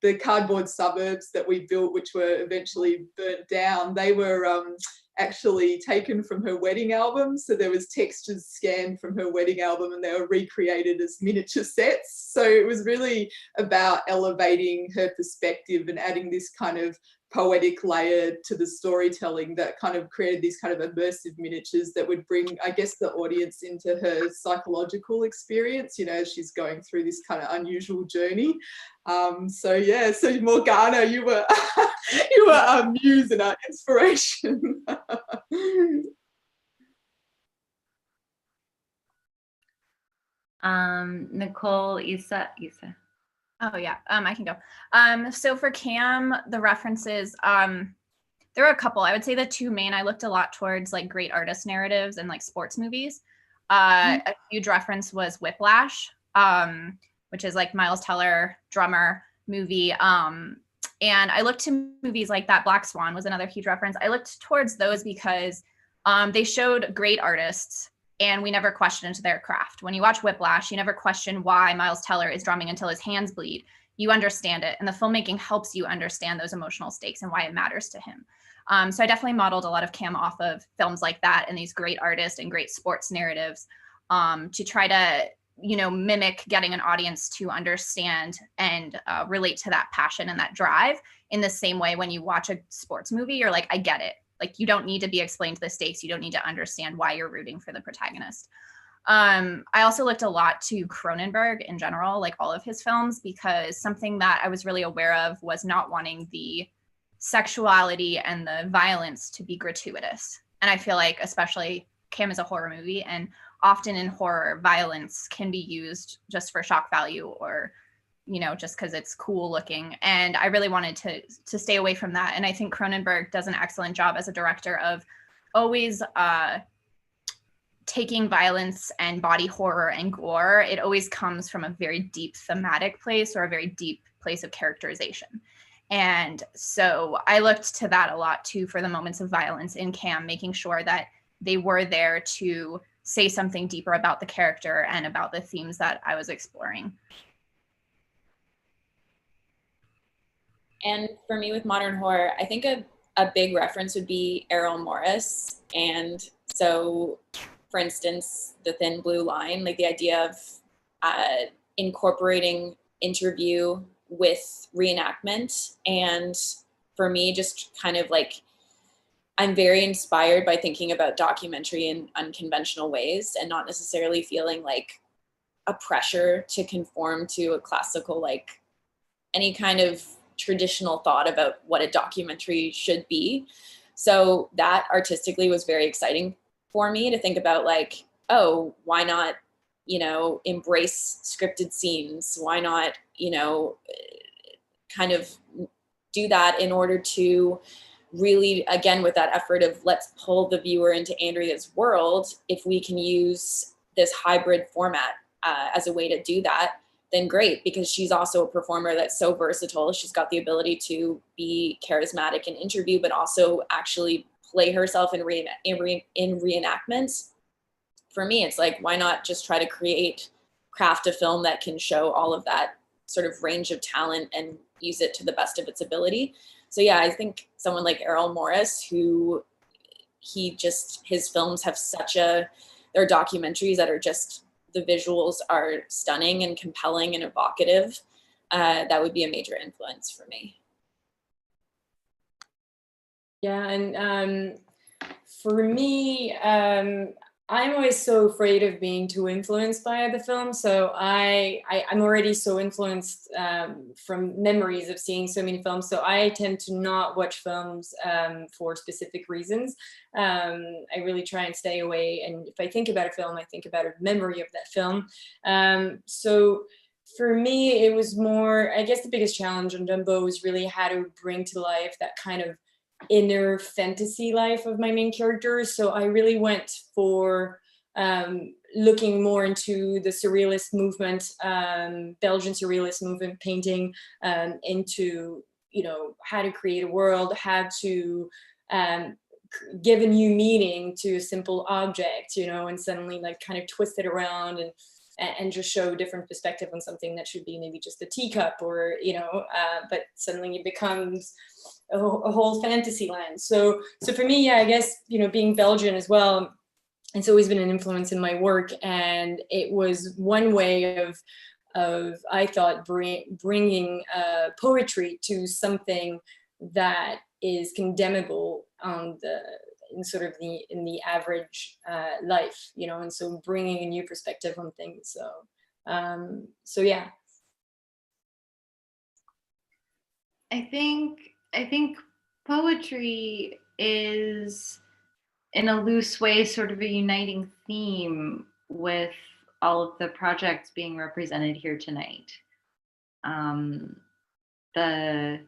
the cardboard suburbs that we built, which were eventually burnt down, they were actually taken from her wedding album. So there was textures scanned from her wedding album, and they were recreated as miniature sets. So it was really about elevating her perspective and adding this kind of poetic layer to the storytelling that kind of created these kind of immersive miniatures that would bring, I guess, the audience into her psychological experience, as she's going through this kind of unusual journey. So Morgana, you were our muse and our inspiration. Nicole, Isa. Oh yeah, I can go. So for Cam, the references, there are a couple. I would say the two main, I looked a lot towards like great artist narratives and like sports movies. A huge reference was Whiplash, which is like Miles Teller, drummer movie. And I looked to movies like that. Black Swan was another huge reference. I looked towards those because they showed great artists and we never questioned their craft. When you watch Whiplash, you never question why Miles Teller is drumming until his hands bleed. You understand it, and the filmmaking helps you understand those emotional stakes and why it matters to him. So I definitely modeled a lot of Cam off of films like that and these great artists and great sports narratives to try to, mimic getting an audience to understand and relate to that passion and that drive in the same way when you watch a sports movie, you're like, I get it. Like, you don't need to be explained the stakes. You don't need to understand why you're rooting for the protagonist. I also looked a lot to Cronenberg in general, like all of his films, because something that I was really aware of was not wanting the sexuality and the violence to be gratuitous. And I feel like, especially Cam is a horror movie, and often in horror, violence can be used just for shock value or, just because it's cool looking. And I really wanted to stay away from that. And I think Cronenberg does an excellent job as a director of always taking violence and body horror and gore. It always comes from a very deep thematic place or a very deep place of characterization. And so I looked to that a lot too for the moments of violence in Cam, making sure that they were there to say something deeper about the character and about the themes that I was exploring. And for me with modern horror, I think a big reference would be Errol Morris. And so, for instance, The Thin Blue Line, like the idea of incorporating interview with reenactment. And for me, just kind of like, I'm very inspired by thinking about documentary in unconventional ways and not necessarily feeling like a pressure to conform to a classical, like any kind of traditional thought about what a documentary should be. So that artistically was very exciting for me to think about, like, oh, why not, embrace scripted scenes? Why not, kind of do that in order to really, again, with that effort of let's pull the viewer into Andrea's world. If we can use this hybrid format as a way to do that, then great, because she's also a performer that's so versatile. She's got the ability to be charismatic in interview, but also actually play herself in reenactments. For me, it's like, why not just try to craft a film that can show all of that sort of range of talent and use it to the best of its ability. So yeah, I think someone like Errol Morris, his films have they're documentaries that are just, the visuals are stunning and compelling and evocative. That would be a major influence for me. Yeah, and for me, I'm always so afraid of being too influenced by the film. So I'm already so influenced from memories of seeing so many films. So I tend to not watch films for specific reasons. I really try and stay away. And if I think about a film, I think about a memory of that film. So for me, it was more, I guess the biggest challenge on Dumbo was really how to bring to life that kind of inner fantasy life of my main characters. So I really went for looking more into the surrealist movement, Belgian surrealist movement painting, into, how to create a world, how to give a new meaning to a simple object, and suddenly like kind of twist it around and just show a different perspective on something that should be maybe just a teacup or, but suddenly it becomes a whole fantasy land. So for me, yeah, I guess, being Belgian as well, it's always been an influence in my work. And it was one way of I thought, bringing poetry to something that is condemnable in the average life, and so bringing a new perspective on things. So yeah. I think poetry is, in a loose way, sort of a uniting theme with all of the projects being represented here tonight. The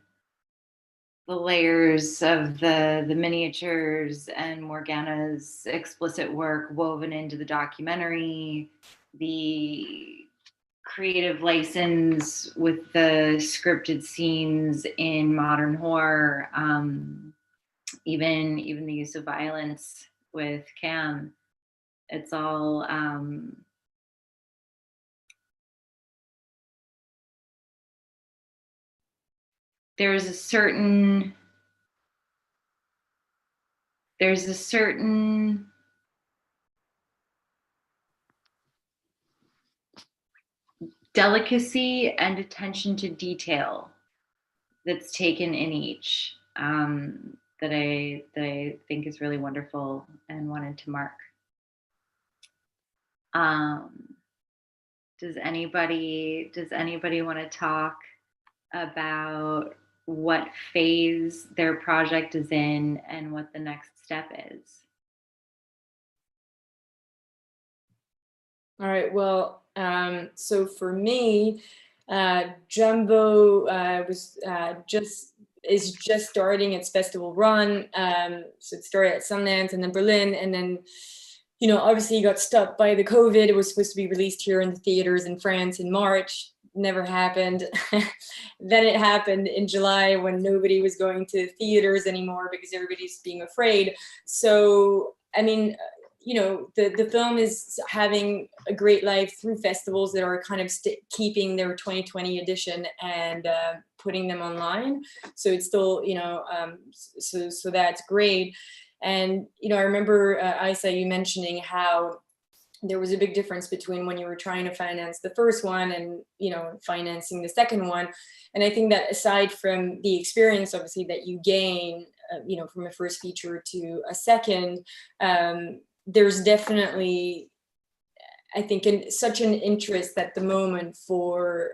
layers of the miniatures and Morgana's explicit work woven into the documentary, the creative license with the scripted scenes in modern horror, even the use of violence with Cam. It's all there's a certain delicacy and attention to detail that's taken in each, that I think is really wonderful and wanted to mark. Does anybody want to talk about what phase their project is in and what the next step is? All right, well, so for me, Jumbo is just starting its festival run. So it started at Sundance and then Berlin, and then, you know, obviously got stopped by the COVID. It was supposed to be released here in the theaters in France in March. Never happened. Then it happened in July when nobody was going to theaters anymore because everybody's being afraid. So, I mean, you know, the film is having a great life through festivals that are kind of keeping their 2020 edition and putting them online. So it's still, you know, so that's great. And, you know, I remember, Isa, you mentioning how there was a big difference between when you were trying to finance the first one and, you know, financing the second one. And I think that aside from the experience, obviously, that you gain, you know, from a first feature to a second, there's definitely, I think, such an interest at the moment for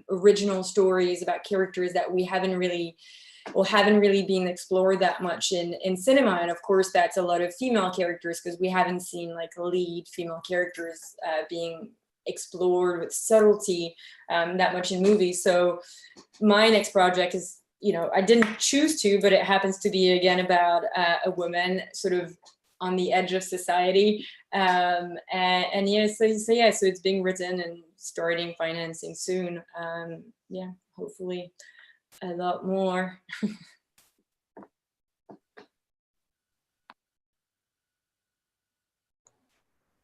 original stories about characters that we haven't really been explored that much in cinema. And of course, that's a lot of female characters, because we haven't seen like lead female characters being explored with subtlety that much in movies. So my next project is, you know, I didn't choose to, but it happens to be again about a woman sort of on the edge of society. And yeah, so it's being written and starting financing soon. Yeah, hopefully a lot more.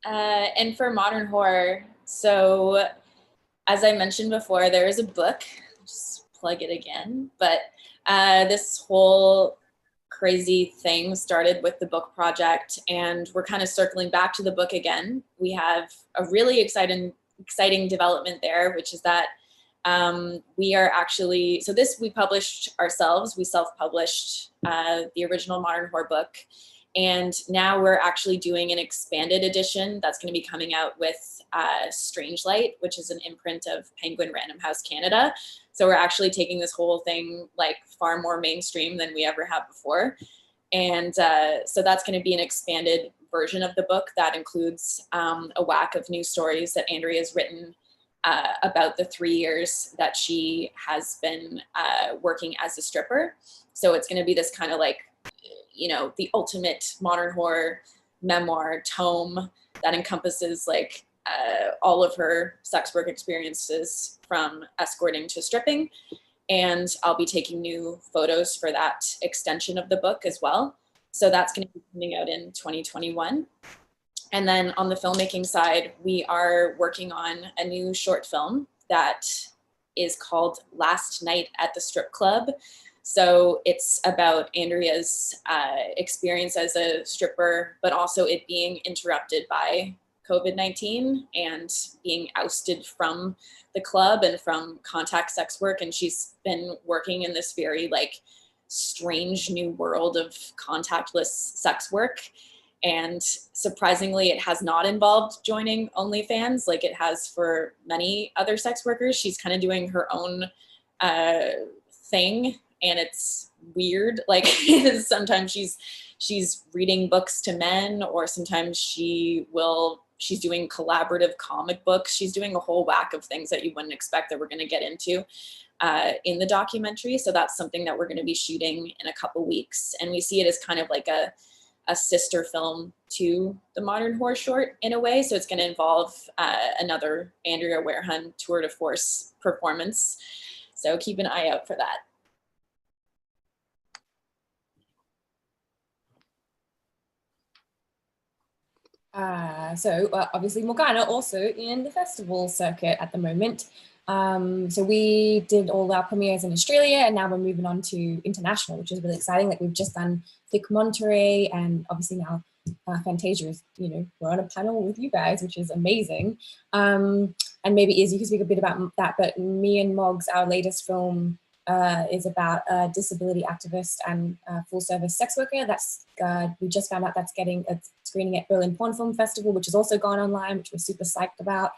And for modern horror, so as I mentioned before, there is a book, just plug it again, but this whole crazy thing started with the book project, and we're kind of circling back to the book again. We have a really exciting development there, which is that we are actually, so this we published ourselves, we self-published the original modern horror book, and now we're actually doing an expanded edition that's going to be coming out with Strange Light, which is an imprint of Penguin Random House Canada. So we're actually taking this whole thing like far more mainstream than we ever have before. And so that's going to be an expanded version of the book that includes a whack of new stories that Andrea's written about the 3 years that she has been working as a stripper. So it's going to be this kind of like, you know, the ultimate modern horror memoir tome that encompasses like all of her sex work experiences from escorting to stripping. And I'll be taking new photos for that extension of the book as well. So that's going to be coming out in 2021. And then on the filmmaking side, we are working on a new short film that is called Last Night at the Strip Club. So it's about Andrea's experience as a stripper, but also it being interrupted by COVID-19 and being ousted from the club and from contact sex work. And she's been working in this very like strange new world of contactless sex work. And surprisingly, it has not involved joining OnlyFans like it has for many other sex workers. She's kind of doing her own thing, and it's weird. Like sometimes she's reading books to men, or sometimes she will she's doing collaborative comic books. She's doing a whole whack of things that you wouldn't expect that we're going to get into in the documentary. So that's something that we're going to be shooting in a couple weeks. And we see it as kind of like a sister film to the modern horror short in a way. So it's going to involve another Andrea Warehun tour de force performance. So keep an eye out for that. So obviously Morgana also in the festival circuit at the moment. So we did all our premieres in Australia, and now we're moving on to international, which is really exciting. Like we've just done Thick Monterey, and obviously now Fantasia is, you know, we're on a panel with you guys, which is amazing. And maybe Iz, you can speak a bit about that, but me and Moggs, our latest film is about a disability activist and full service sex worker. That's we just found out that's getting a screening at Berlin Porn Film Festival, which has also gone online, which we're super psyched about.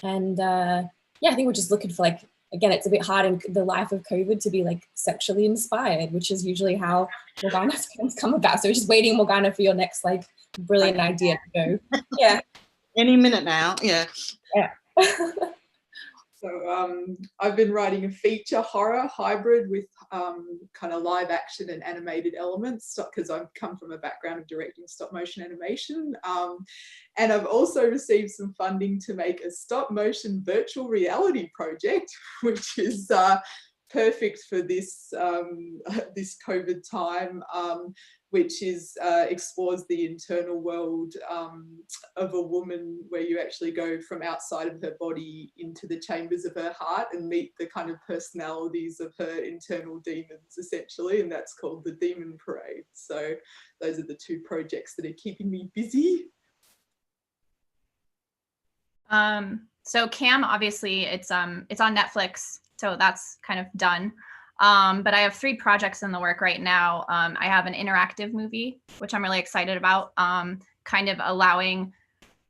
And yeah, I think we're just looking for, like, again, it's a bit hard in the life of COVID to be like sexually inspired, which is usually how Morgana's films come about. So we're just waiting, Morgana, for your next like brilliant idea to go. Yeah. Any minute now. Yeah. Yeah. So I've been writing a feature horror hybrid with kind of live action and animated elements, because I've come from a background of directing stop motion animation. And I've also received some funding to make a stop motion virtual reality project, which is perfect for this this COVID time, which is explores the internal world of a woman, where you actually go from outside of her body into the chambers of her heart and meet the kind of personalities of her internal demons, essentially, and that's called the Demon Parade. So those are the two projects that are keeping me busy. So Cam, obviously it's on Netflix, so that's kind of done. But I have 3 projects in the work right now. I have an interactive movie, which I'm really excited about, kind of allowing,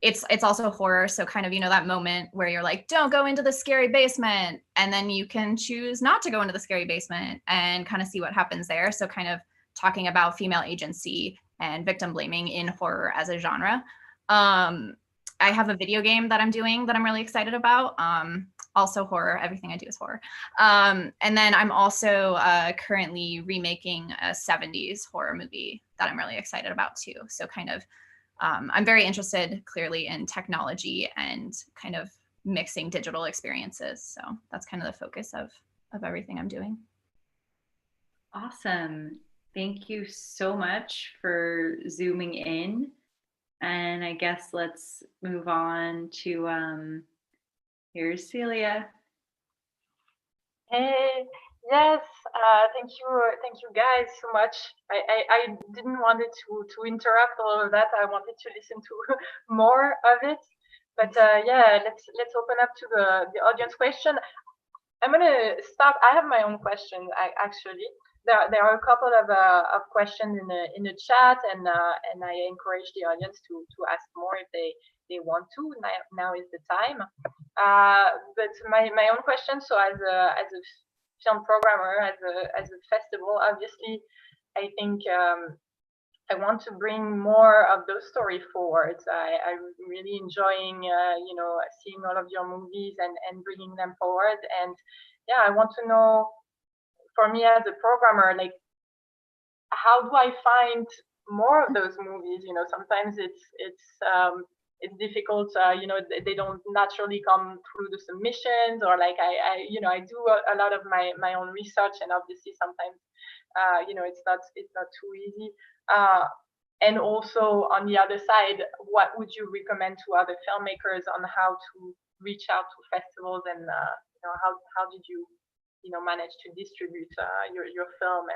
it's also horror. So kind of, you know, that moment where you're like, don't go into the scary basement. And then you can choose not to go into the scary basement and kind of see what happens there. So kind of talking about female agency and victim blaming in horror as a genre. I have a video game that I'm doing that I'm really excited about. Also horror, everything I do is horror. And then I'm also currently remaking a 70s horror movie that I'm really excited about too. So kind of, I'm very interested clearly in technology and kind of mixing digital experiences. So that's kind of the focus of everything I'm doing. Awesome. Thank you so much for zooming in. And I guess let's move on to, here's Celia. Hey, yes, thank you guys so much. I didn't want it to interrupt all of that. I wanted to listen to more of it. But yeah, let's open up to the audience question. I'm gonna start. I have my own question actually. There are a couple of questions in the chat, and I encourage the audience to ask more if they want to. Now is the time. But my own question. So as a film programmer, as a festival, obviously, I think I want to bring more of those stories forward. I'm really enjoying you know, seeing all of your movies and bringing them forward. And yeah, I want to know, for me as a programmer, like, how do I find more of those movies? You know, sometimes it's difficult. You know, they don't naturally come through the submissions, or like I you know, I do a lot of my own research, and obviously sometimes you know, it's not too easy. And also on the other side, what would you recommend to other filmmakers on how to reach out to festivals, and you know, how did you know, manage to distribute your film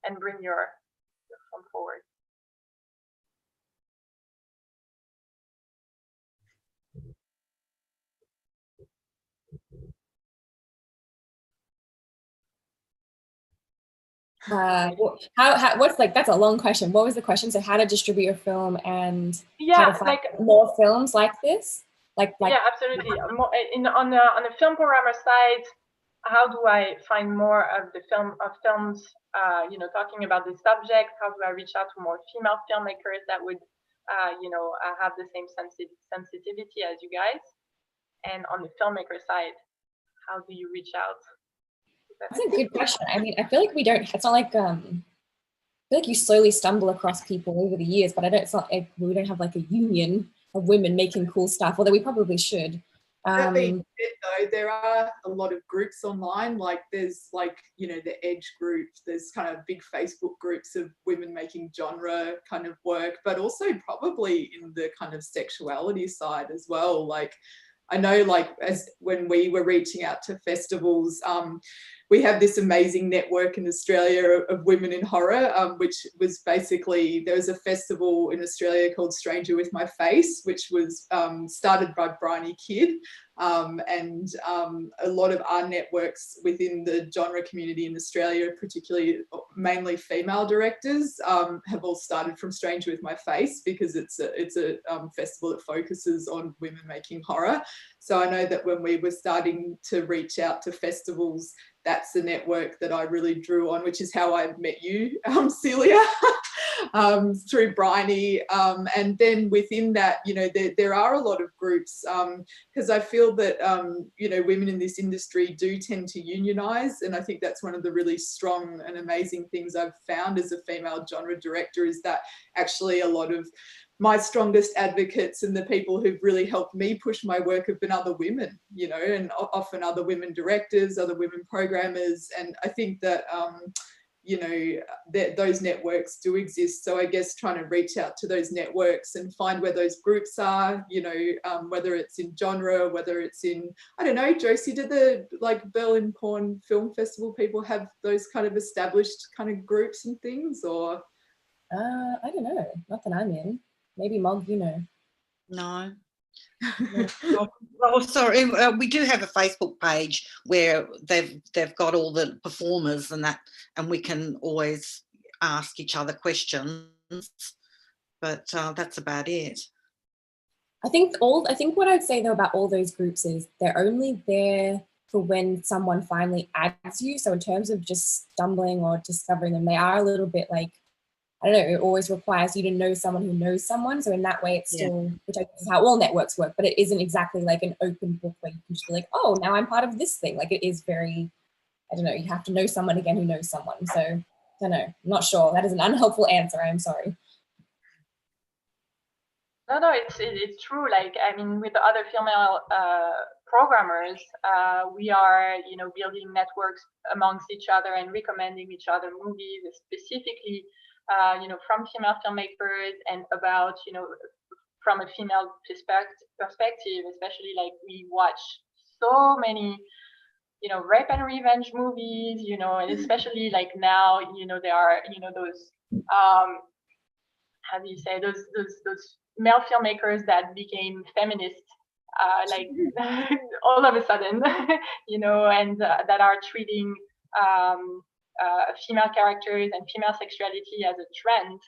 and bring your film forward? What's, like, that's a long question. What was the question? So how to distribute your film and yeah, how to find like more films like this? Like yeah, absolutely. More, on the film programmer side, how do I find more of films, you know, talking about this subject? How do I reach out to more female filmmakers that would have the same sensitivity as you guys? And on the filmmaker side, how do you reach out? That's a good question. I mean, I feel like we don't, it's not like, I feel like you slowly stumble across people over the years, but it's not like we don't have like a union of women making cool stuff, although we probably should. That being said, though, there are a lot of groups online. Like there's like, the Edge group, there's kind of big Facebook groups of women making genre kind of work, but also probably in the kind of sexuality side as well. Like I know, like as when we were reaching out to festivals, we have this amazing network in Australia of women in horror, which was basically, there was a festival in Australia called Stranger with My Face, which was started by Bryony Kidd. And a lot of our networks within the genre community in Australia, particularly mainly female directors, have all started from Stranger with My Face, because it's a festival that focuses on women making horror. So I know that when we were starting to reach out to festivals, that's the network that I really drew on, which is how I met you, Celia, through Bryony. And then within that, there are a lot of groups, because I feel that, women in this industry do tend to unionize. And I think that's one of the really strong and amazing things I've found as a female genre director, is that actually a lot of my strongest advocates and the people who've really helped me push my work have been other women, and often other women directors, other women programmers. And I think that, those networks do exist. So I guess trying to reach out to those networks and find where those groups are, whether it's in genre, whether it's in, I don't know, Josie, did the Berlin Porn Film Festival people have those kind of established kind of groups and things, or? I don't know, not that I'm in. Maybe Mog, No. Oh, sorry. We do have a Facebook page where they've got all the performers and that, and we can always ask each other questions. But that's about it. I think what I'd say though about all those groups is they're only there for when someone finally adds you. So in terms of just stumbling or discovering them, they are a little bit like, I don't know, it always requires you to know someone who knows someone. So in that way, it's still, which I guess is how all networks work, but it isn't exactly like an open book where you can just be like, oh, now I'm part of this thing. Like it is very, I don't know, you have to know someone again who knows someone. So I don't know, I'm not sure. That is an unhelpful answer. I'm sorry. No, it's true. Like, I mean, with the other female programmers, we are, building networks amongst each other and recommending each other movies, specifically from female filmmakers, and about, from a female perspective, especially like we watch so many, rape and revenge movies, and especially like now, there are, those, how do you say, those male filmmakers that became feminist, like all of a sudden, and that are treating female characters and female sexuality as a trend,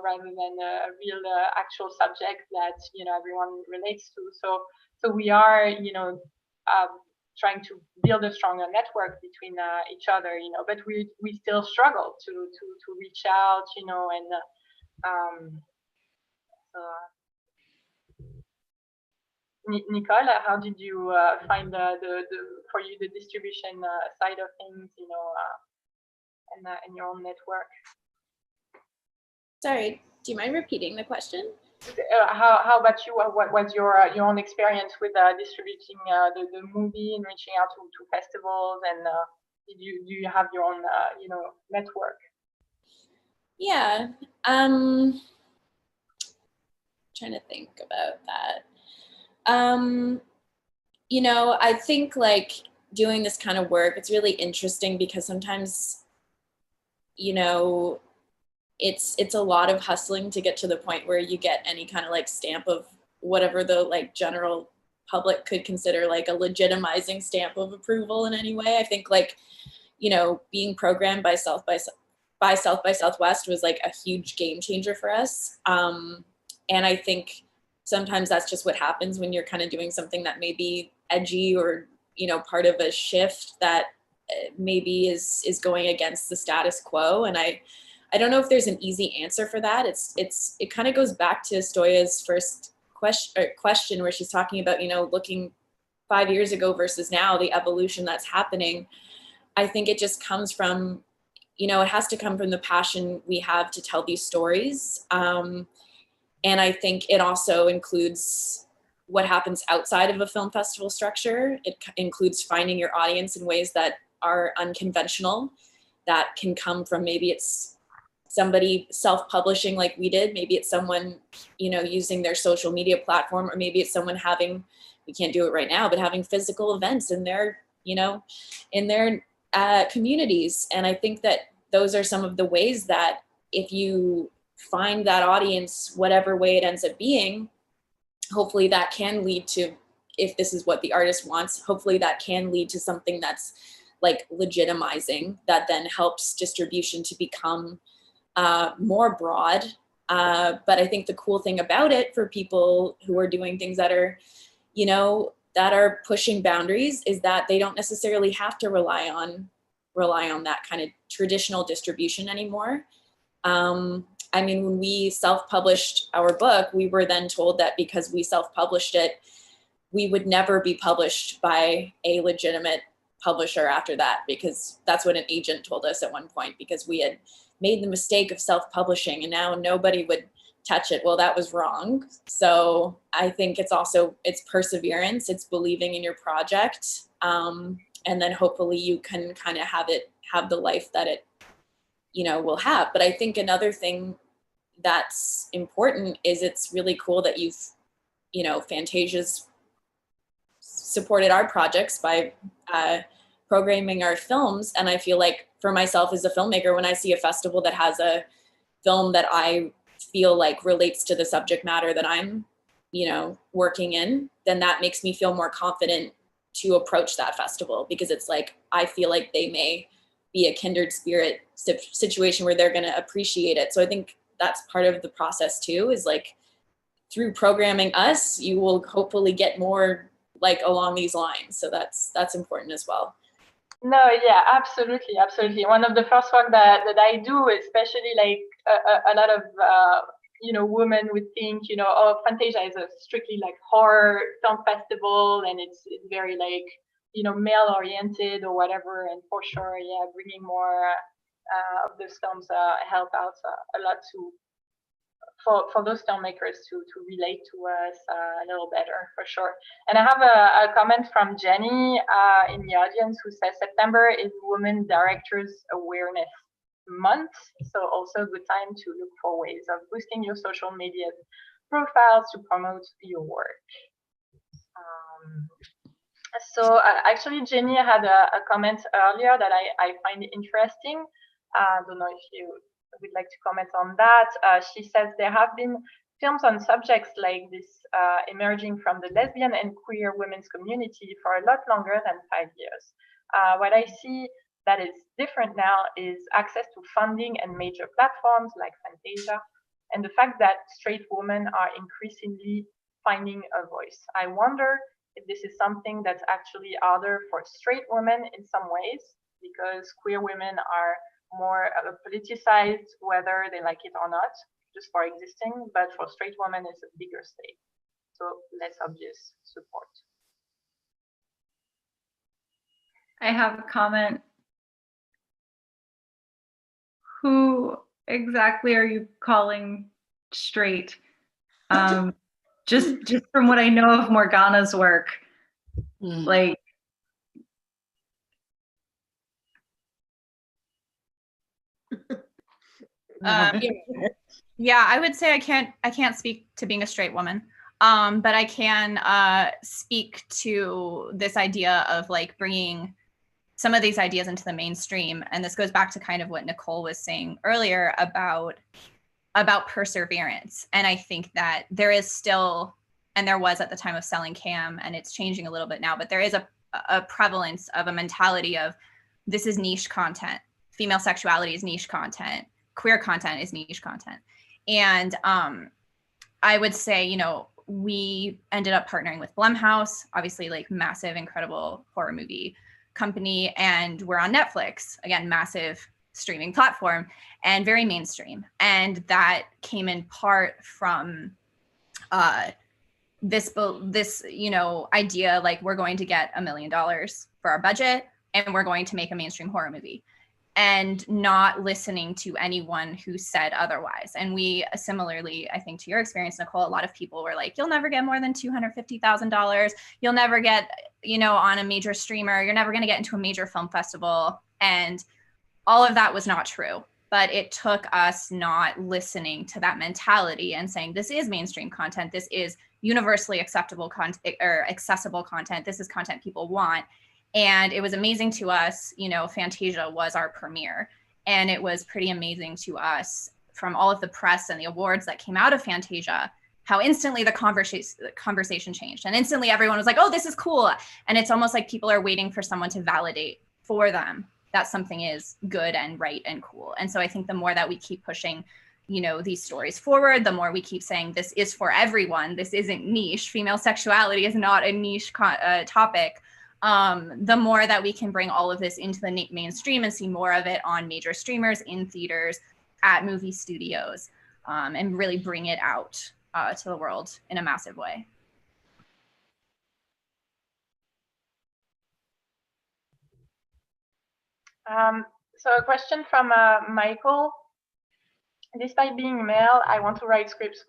rather than a real actual subject that everyone relates to. So we are trying to build a stronger network between each other, but we still struggle to reach out, and Nicole, how did you find for you the distribution side of things, and your own network? Sorry, do you mind repeating the question? How about you? What was your own experience with distributing the movie and reaching out to festivals, and do you have your own network? Yeah, trying to think about that. I think like doing this kind of work, it's really interesting because sometimes, it's a lot of hustling to get to the point where you get any kind of like stamp of whatever the like general public could consider like a legitimizing stamp of approval in any way. I think like, being programmed by South by Southwest was like a huge game changer for us. And I think sometimes that's just what happens when you're kind of doing something that may be edgy or, part of a shift that maybe is going against the status quo. And I don't know if there's an easy answer for that. It kind of goes back to Stoya's first question where she's talking about, you know, looking 5 years ago versus now, the evolution that's happening. I think it just comes from, you know, it has to come from the passion we have to tell these stories. And I think it also includes what happens outside of a film festival structure. It includes finding your audience in ways that are unconventional, that can come from, maybe it's somebody self-publishing like we did, maybe it's someone, you know, using their social media platform, or maybe it's someone having, we can't do it right now, but having physical events in their, you know, in their communities. And I think that those are some of the ways that if you find that audience, whatever way it ends up being, hopefully that can lead to, if this is what the artist wants, hopefully that can lead to something that's like legitimizing, that then helps distribution to become more broad. But I think the cool thing about it for people who are doing things that are, you know, that are pushing boundaries, is that they don't necessarily have to rely on that kind of traditional distribution anymore. I mean, when we self-published our book, we were then told that because we self-published it, we would never be published by a legitimate publisher after that, because that's what an agent told us at one point, because we had made the mistake of self-publishing and now nobody would touch it. Well, that was wrong. So I think it's also, it's perseverance, it's believing in your project. And then hopefully you can kind of have the life that it, you know, will have. But I think another thing that's important is it's really cool that you've, you know, Fantasia's supported our projects by programming our films. And I feel like for myself as a filmmaker, when I see a festival that has a film that I feel like relates to the subject matter that I'm, you know, working in, then that makes me feel more confident to approach that festival, because it's like, I feel like they may be a kindred spirit situation where they're going to appreciate it. So I think that's part of the process too, is like through programming us, you will hopefully get more like along these lines. So that's important as well. No, yeah, absolutely, absolutely. One of the first work that I do, especially like a lot of you know, women would think, you know, oh, Fantasia is a strictly like horror film festival, and it's very like, you know, male oriented or whatever. And for sure, yeah, bringing more of those films help out a lot to for those filmmakers to relate to us a little better, for sure. And I have a comment from Jenny in the audience who says September is Women Directors Awareness Month, so also a good time to look for ways of boosting your social media profiles to promote your work. So actually, Jenny had a comment earlier that I find interesting. I don't know if you would like to comment on that. She says there have been films on subjects like this emerging from the lesbian and queer women's community for a lot longer than 5 years. What I see that is different now is access to funding and major platforms like Fantasia, and the fact that straight women are increasingly finding a voice. I wonder if this is something that's actually harder for straight women in some ways, because queer women are more politicized, whether they like it or not, just for existing, but for straight women it's a bigger stake, so less obvious support. I have a comment. Who exactly are you calling straight? Just from what I know of Morgana's work, like. Yeah, I would say I can't speak to being a straight woman, but I can speak to this idea of like bringing some of these ideas into the mainstream. And this goes back to kind of what Nicole was saying earlier about perseverance. And I think that there is still, and there was at the time of Selling Cam, and it's changing a little bit now, but there is a prevalence of a mentality of this is niche content. Female sexuality is niche content. Queer content is niche content. And I would say, you know, we ended up partnering with Blumhouse, obviously like massive, incredible horror movie company, and we're on Netflix, again, massive streaming platform and very mainstream. And that came in part from this idea, like, we're going to get $1 million for our budget and we're going to make a mainstream horror movie, and not listening to anyone who said otherwise. And we similarly, I think to your experience, Nicole, a lot of people were like, you'll never get more than $250,000. You'll never get, on a major streamer. You're never going to get into a major film festival. And all of that was not true. But it took us not listening to that mentality and saying, this is mainstream content. This is universally acceptable content or accessible content. This is content people want. And it was amazing to us, Fantasia was our premiere. And it was pretty amazing to us, from all of the press and the awards that came out of Fantasia, how instantly the conversation changed. And instantly everyone was like, oh, this is cool. And it's almost like people are waiting for someone to validate for them that something is good and right and cool. And so I think the more that we keep pushing, these stories forward, the more we keep saying this is for everyone. This isn't niche. Female sexuality is not a niche topic. The more that we can bring all of this into the mainstream and see more of it on major streamers, in theaters, at movie studios, and really bring it out to the world in a massive way. So a question from Michael. Despite being male, I want to write scripts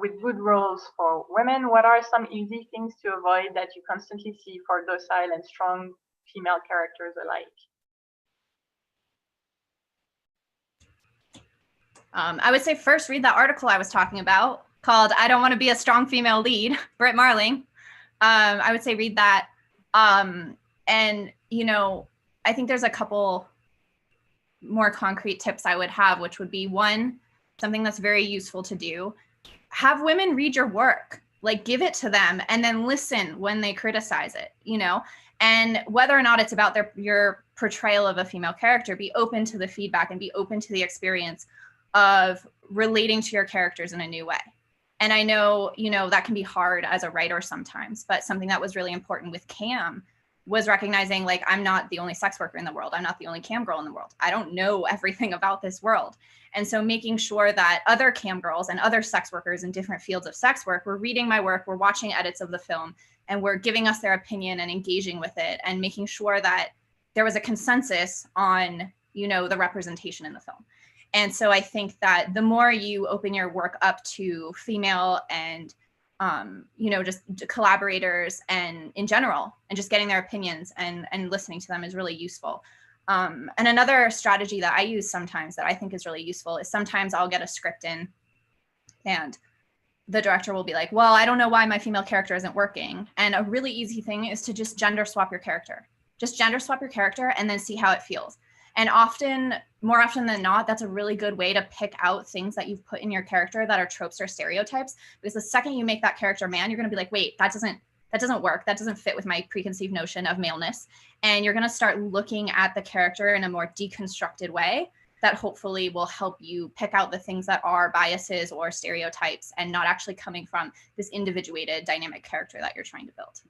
with good roles for women. What are some easy things to avoid that you constantly see for docile and strong female characters alike? I would say first read that article I was talking about called "I Don't Want to Be a Strong Female Lead," Britt Marling. I would say read that. And, I think there's a couple more concrete tips I would have, which would be, one, something that's very useful to do, have women read your work, like give it to them and then listen when they criticize it, and whether or not it's about your portrayal of a female character, be open to the feedback and be open to the experience of relating to your characters in a new way. And I know, that can be hard as a writer sometimes, but something that was really important with Cam was recognizing, like, I'm not the only sex worker in the world. I'm not the only cam girl in the world. I don't know everything about this world. And so making sure that other cam girls and other sex workers in different fields of sex work were reading my work, were watching edits of the film, and were giving us their opinion and engaging with it, and making sure that there was a consensus on, the representation in the film. And so I think that the more you open your work up to female and just collaborators and in general, and just getting their opinions and listening to them is really useful. And another strategy that I use sometimes that I think is really useful is sometimes I'll get a script in and the director will be like, well, I don't know why my female character isn't working. And a really easy thing is to just gender swap your character. Just gender swap your character and then see how it feels. And more often than not, that's a really good way to pick out things that you've put in your character that are tropes or stereotypes. Because the second you make that character man, you're going to be like, wait, that doesn't work. That doesn't fit with my preconceived notion of maleness. And you're going to start looking at the character in a more deconstructed way that hopefully will help you pick out the things that are biases or stereotypes and not actually coming from this individuated dynamic character that you're trying to build.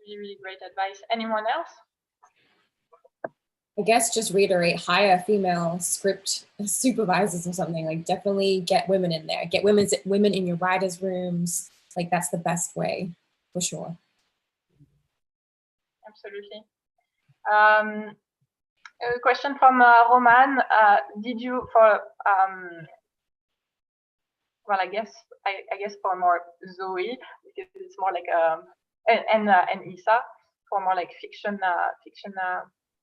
Really great advice. Anyone else? I guess just reiterate, hire female script supervisors or something. Like, definitely get women in there. Get women in your writers' rooms. Like, that's the best way, for sure. Absolutely. A question from Roman. Did you, I guess for more Zoe, because it's more like and Isa, for more like fiction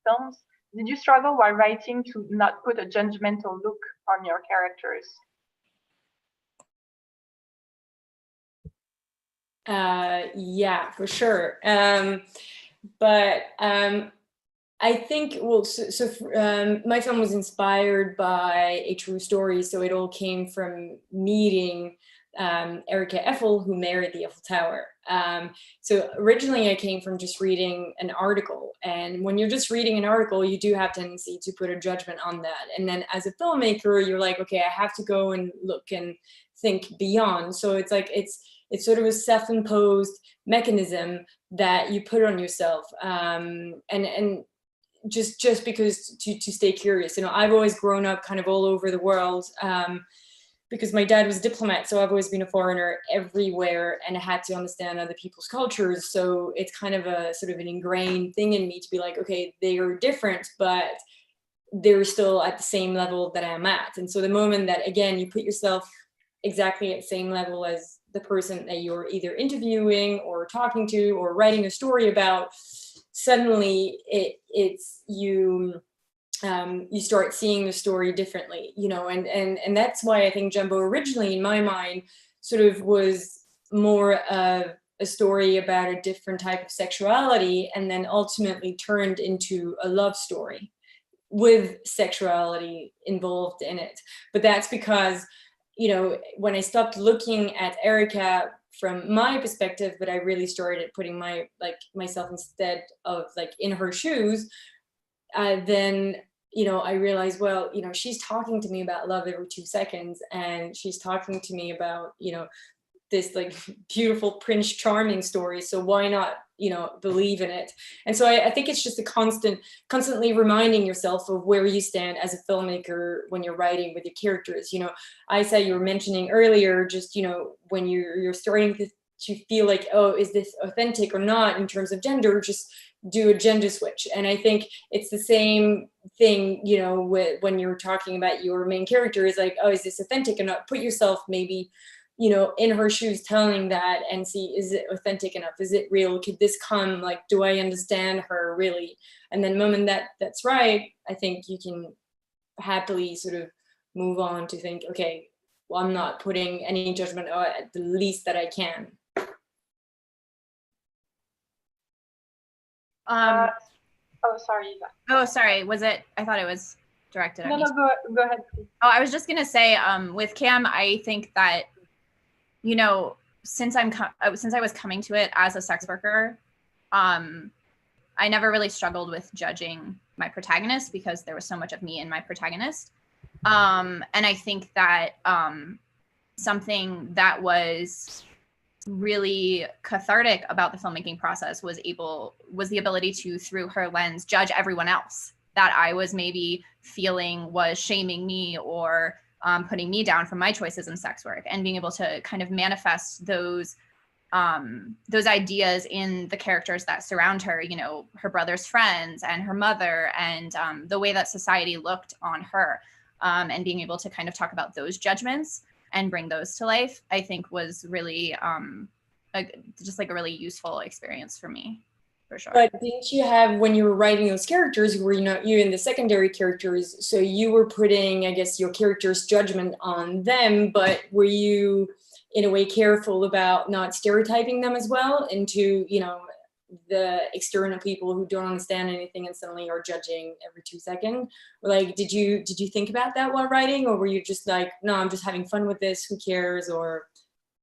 films. Did you struggle while writing to not put a judgmental look on your characters? Yeah, for sure. But I think, my film was inspired by a true story. So it all came from meeting Erika Eiffel, who married the Eiffel Tower. So originally I came from just reading an article. And when you're just reading an article, you do have tendency to put a judgment on that. And then as a filmmaker, you're like, okay, I have to go and look and think beyond. So it's like, It's sort of a self-imposed mechanism that you put on yourself, and just because to stay curious. You know, I've always grown up kind of all over the world, because my dad was a diplomat, so I've always been a foreigner everywhere, and I had to understand other people's cultures. So it's kind of a sort of an ingrained thing in me to be like, okay, they are different, but they're still at the same level that I'm at. And so the moment that, again, you put yourself exactly at the same level as the person that you're either interviewing or talking to or writing a story about, suddenly it's you start seeing the story differently, you know, and that's why I think Jumbo originally, in my mind, sort of was more of a story about a different type of sexuality, and then ultimately turned into a love story with sexuality involved in it. But that's because, you know, when I stopped looking at Erica from my perspective, but I really started putting myself instead of like in her shoes, then, you know, I realized, well, you know, she's talking to me about love every 2 seconds, and she's talking to me about, you know, this like beautiful Prince Charming story. So why not, you know, believe in it? And so I think it's just a constantly reminding yourself of where you stand as a filmmaker when you're writing with your characters. You know, Isa, you were mentioning earlier, just, you know, when you're starting to feel like, oh, is this authentic or not in terms of gender, just do a gender switch. And I think it's the same thing, you know, when you're talking about your main character, is like, oh, is this authentic or not? Put yourself maybe, you know, in her shoes, telling that, and see, is it authentic enough? Is it real? Could this come? Like, do I understand her really? And then the moment that's right, I think you can happily sort of move on to think, okay, well, I'm not putting any judgment, or at the least that I can. Oh, sorry, Eva. Oh, sorry. Was it? I thought it was directed at me. No, go ahead, please. Oh, I was just gonna say, with Cam, I think that, you know, since I was coming to it as a sex worker, I never really struggled with judging my protagonist, because there was so much of me in my protagonist. And I think that something that was really cathartic about the filmmaking process was the ability to, through her lens, judge everyone else that I was maybe feeling was shaming me or putting me down for my choices in sex work, and being able to kind of manifest those ideas in the characters that surround her, you know, her brother's friends and her mother, and the way that society looked on her, and being able to kind of talk about those judgments and bring those to life, I think was really just like a really useful experience for me, for sure. But didn't you have, when you were writing those characters, were you not you and the secondary characters, so you were putting, I guess, your character's judgment on them, but were you in a way careful about not stereotyping them as well into, you know, the external people who don't understand anything and suddenly are judging every 2 seconds? Or like, did you think about that while writing, or were you just like, no, I'm just having fun with this, who cares? Or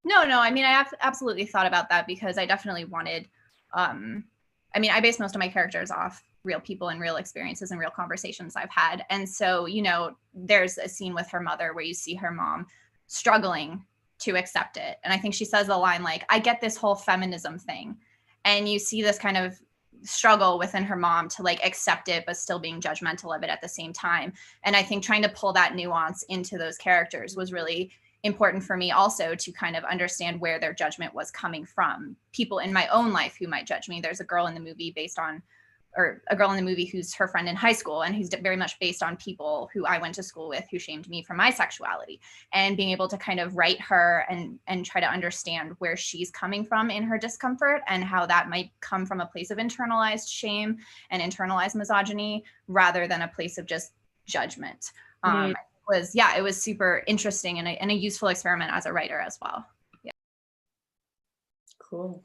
No, I mean, I absolutely thought about that, because I definitely wanted, I mean, I base most of my characters off real people and real experiences and real conversations I've had. And so, you know, there's a scene with her mother where you see her mom struggling to accept it. And I think she says the line like, I get this whole feminism thing. And you see this kind of struggle within her mom to like accept it, but still being judgmental of it at the same time. And I think trying to pull that nuance into those characters was really important for me also, to kind of understand where their judgment was coming from. People in my own life who might judge me. There's a girl in the movie who's her friend in high school, and who's very much based on people who I went to school with who shamed me for my sexuality, and being able to kind of write her and try to understand where she's coming from in her discomfort, and how that might come from a place of internalized shame and internalized misogyny rather than a place of just judgment. It was super interesting and a useful experiment as a writer as well. Yeah. cool.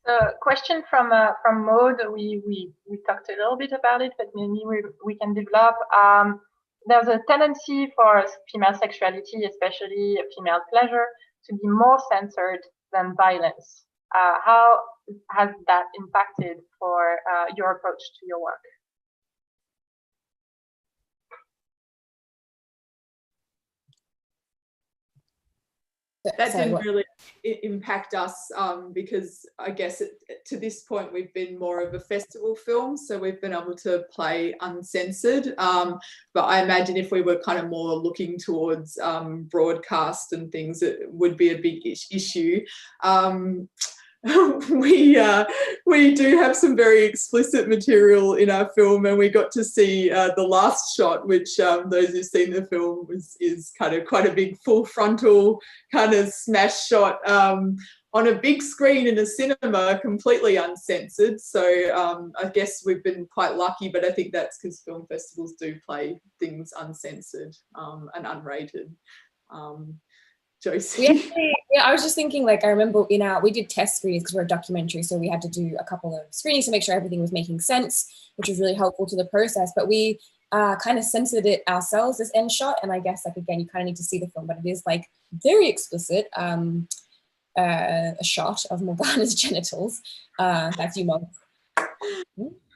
The question from Maud, we talked a little bit about it, but maybe we can develop. There's a tendency for female sexuality, especially female pleasure, to be more censored than violence. How has that impacted for your approach to your work? That didn't really impact us because I guess to this point we've been more of a festival film, so we've been able to play uncensored. But I imagine if we were kind of more looking towards broadcast and things, it would be a big issue. We do have some very explicit material in our film, and we got to see the last shot, which those who've seen the film is kind of quite a big full frontal kind of smash shot on a big screen in a cinema, completely uncensored. So I guess we've been quite lucky, but I think that's because film festivals do play things uncensored and unrated. Josie. Yeah, I was just thinking, like, I remember we did test screenings because we're a documentary, so we had to do a couple of screenings to make sure everything was making sense, which was really helpful to the process. But we kind of censored it ourselves, this end shot, and I guess, like, again, you kind of need to see the film, but it is like very explicit. A shot of Morgana's genitals. That's you, Mom.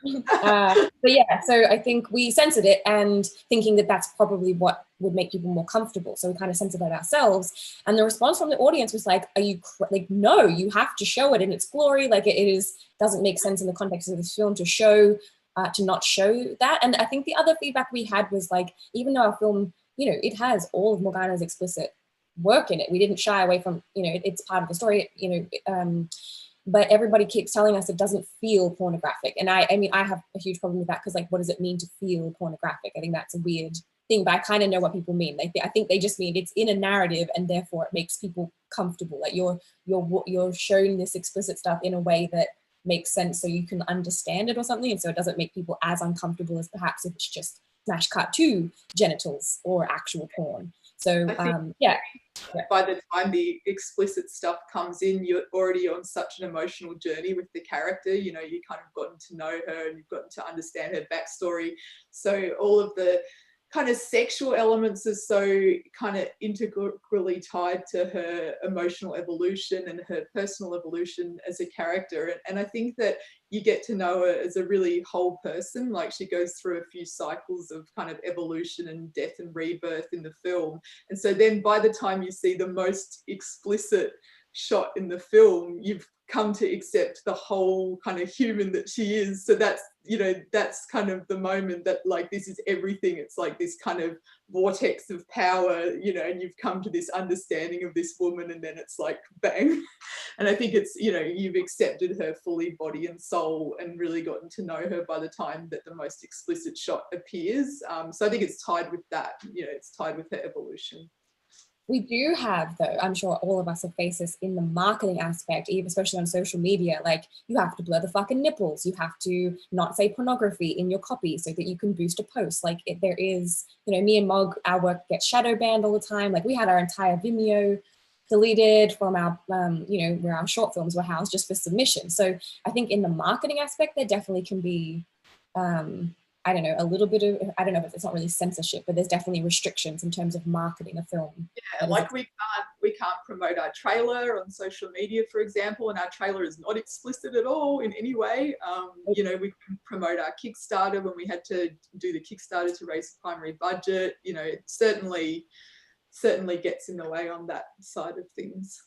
But yeah, so I think we censored it and thinking that that's probably what would make people more comfortable. So we kind of censored that ourselves. And the response from the audience was like, are you like, no, you have to show it in its glory. Like it doesn't make sense in the context of this film to show, to not show that. And I think the other feedback we had was like, even though our film, you know, it has all of Morgana's explicit work in it, we didn't shy away from, you know, it's part of the story, you know, but everybody keeps telling us it doesn't feel pornographic. And I mean, I have a huge problem with that because, like, what does it mean to feel pornographic? I think that's a weird thing, but I kind of know what people mean. Like, I think they just mean it's in a narrative and therefore it makes people comfortable. Like you're showing this explicit stuff in a way that makes sense so you can understand it or something. And so it doesn't make people as uncomfortable as perhaps if it's just smash cut to genitals or actual porn. So yeah. By the time the explicit stuff comes in, you're already on such an emotional journey with the character. You know, you kind of gotten to know her and you've gotten to understand her backstory. So all of the kind of sexual elements are so kind of integrally tied to her emotional evolution and her personal evolution as a character. And I think that you get to know her as a really whole person. Like, she goes through a few cycles of kind of evolution and death and rebirth in the film. And so then by the time you see the most explicit shot in the film, you've come to accept the whole kind of human that she is. So that's, you know, that's kind of the moment that, like, this is everything. It's like this kind of vortex of power, you know, and you've come to this understanding of this woman, and then it's like bang. And I think it's, you know, you've accepted her fully, body and soul, and really gotten to know her by the time that the most explicit shot appears. So I think it's tied with that, you know, it's tied with her evolution. We do have, though, I'm sure all of us have faced this in the marketing aspect, even especially on social media. Like, you have to blur the fucking nipples. You have to not say pornography in your copy so that you can boost a post. Like, there is, you know, me and Mog, our work gets shadow banned all the time. Like, we had our entire Vimeo deleted from our, you know, where our short films were housed just for submission. So I think in the marketing aspect, there definitely can be, I don't know, a little bit of, I don't know if it's not really censorship, but there's definitely restrictions in terms of marketing a film. Yeah, like we can't promote our trailer on social media, for example, and our trailer is not explicit at all in any way. You know, we can promote our Kickstarter when we had to do the Kickstarter to raise the primary budget. You know, it certainly gets in the way on that side of things.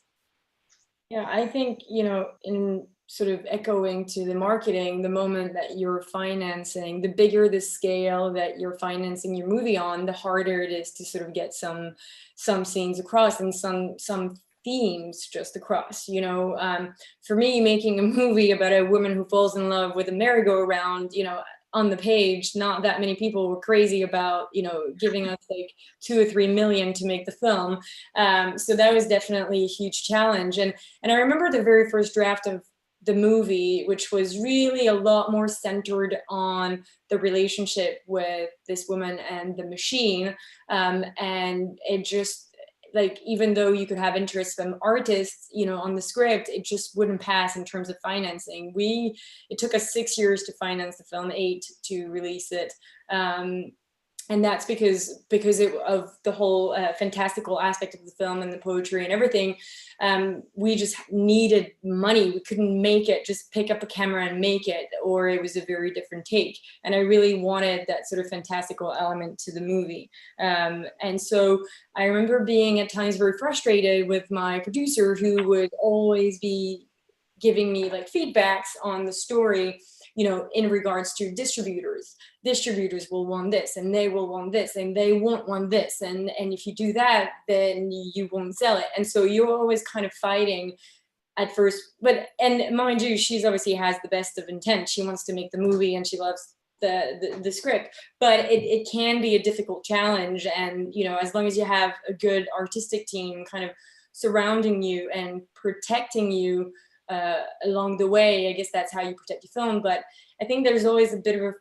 Yeah, I think, you know, in sort of echoing to the marketing, the moment that you're financing, the bigger the scale that you're financing your movie on, the harder it is to sort of get some scenes across and some themes just across, you know. For me, making a movie about a woman who falls in love with a merry-go-round, you know, on the page, not that many people were crazy about, you know, giving us like 2 or 3 million to make the film. So that was definitely a huge challenge. And I remember the very first draft of the movie, which was really a lot more centered on the relationship with this woman and the machine. And it just, like, even though you could have interest from artists, you know, on the script, it just wouldn't pass in terms of financing. It took us 6 years to finance the film, 8 to release it. And And that's because of the whole fantastical aspect of the film and the poetry and everything. We just needed money. We couldn't make it, just pick up a camera and make it, or it was a very different take. And I really wanted that sort of fantastical element to the movie. And so I remember being at times very frustrated with my producer, who would always be giving me like feedbacks on the story, you know, in regards to distributors. Distributors will want this, and they will want this, and they won't want this, and if you do that, then you won't sell it. And so you're always kind of fighting at first. But, and mind you, she's obviously has the best of intent. She wants to make the movie and she loves the script, but it can be a difficult challenge. And, you know, as long as you have a good artistic team kind of surrounding you and protecting you along the way, I guess that's how you protect your film. But I think there's always a bit of a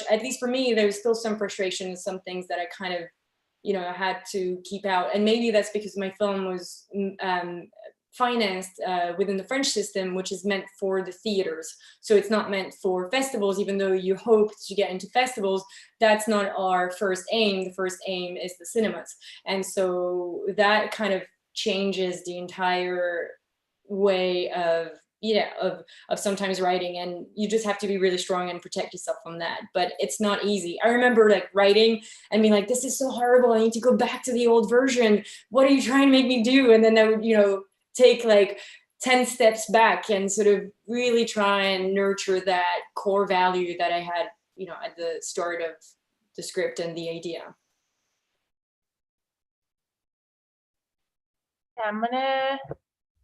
at least for me, there's still some frustration and some things that I kind of, you know, had to keep out. And maybe that's because my film was financed within the French system, which is meant for the theaters. So it's not meant for festivals, even though you hope to get into festivals. That's not our first aim. The first aim is the cinemas. And so that kind of changes the entire way of, of sometimes writing, and you just have to be really strong and protect yourself from that. But it's not easy. I remember like writing and being like, this is so horrible. I need to go back to the old version. What are you trying to make me do? And then I would, you know, take like 10 steps back and sort of really try and nurture that core value that I had, you know, at the start of the script and the idea. I'm gonna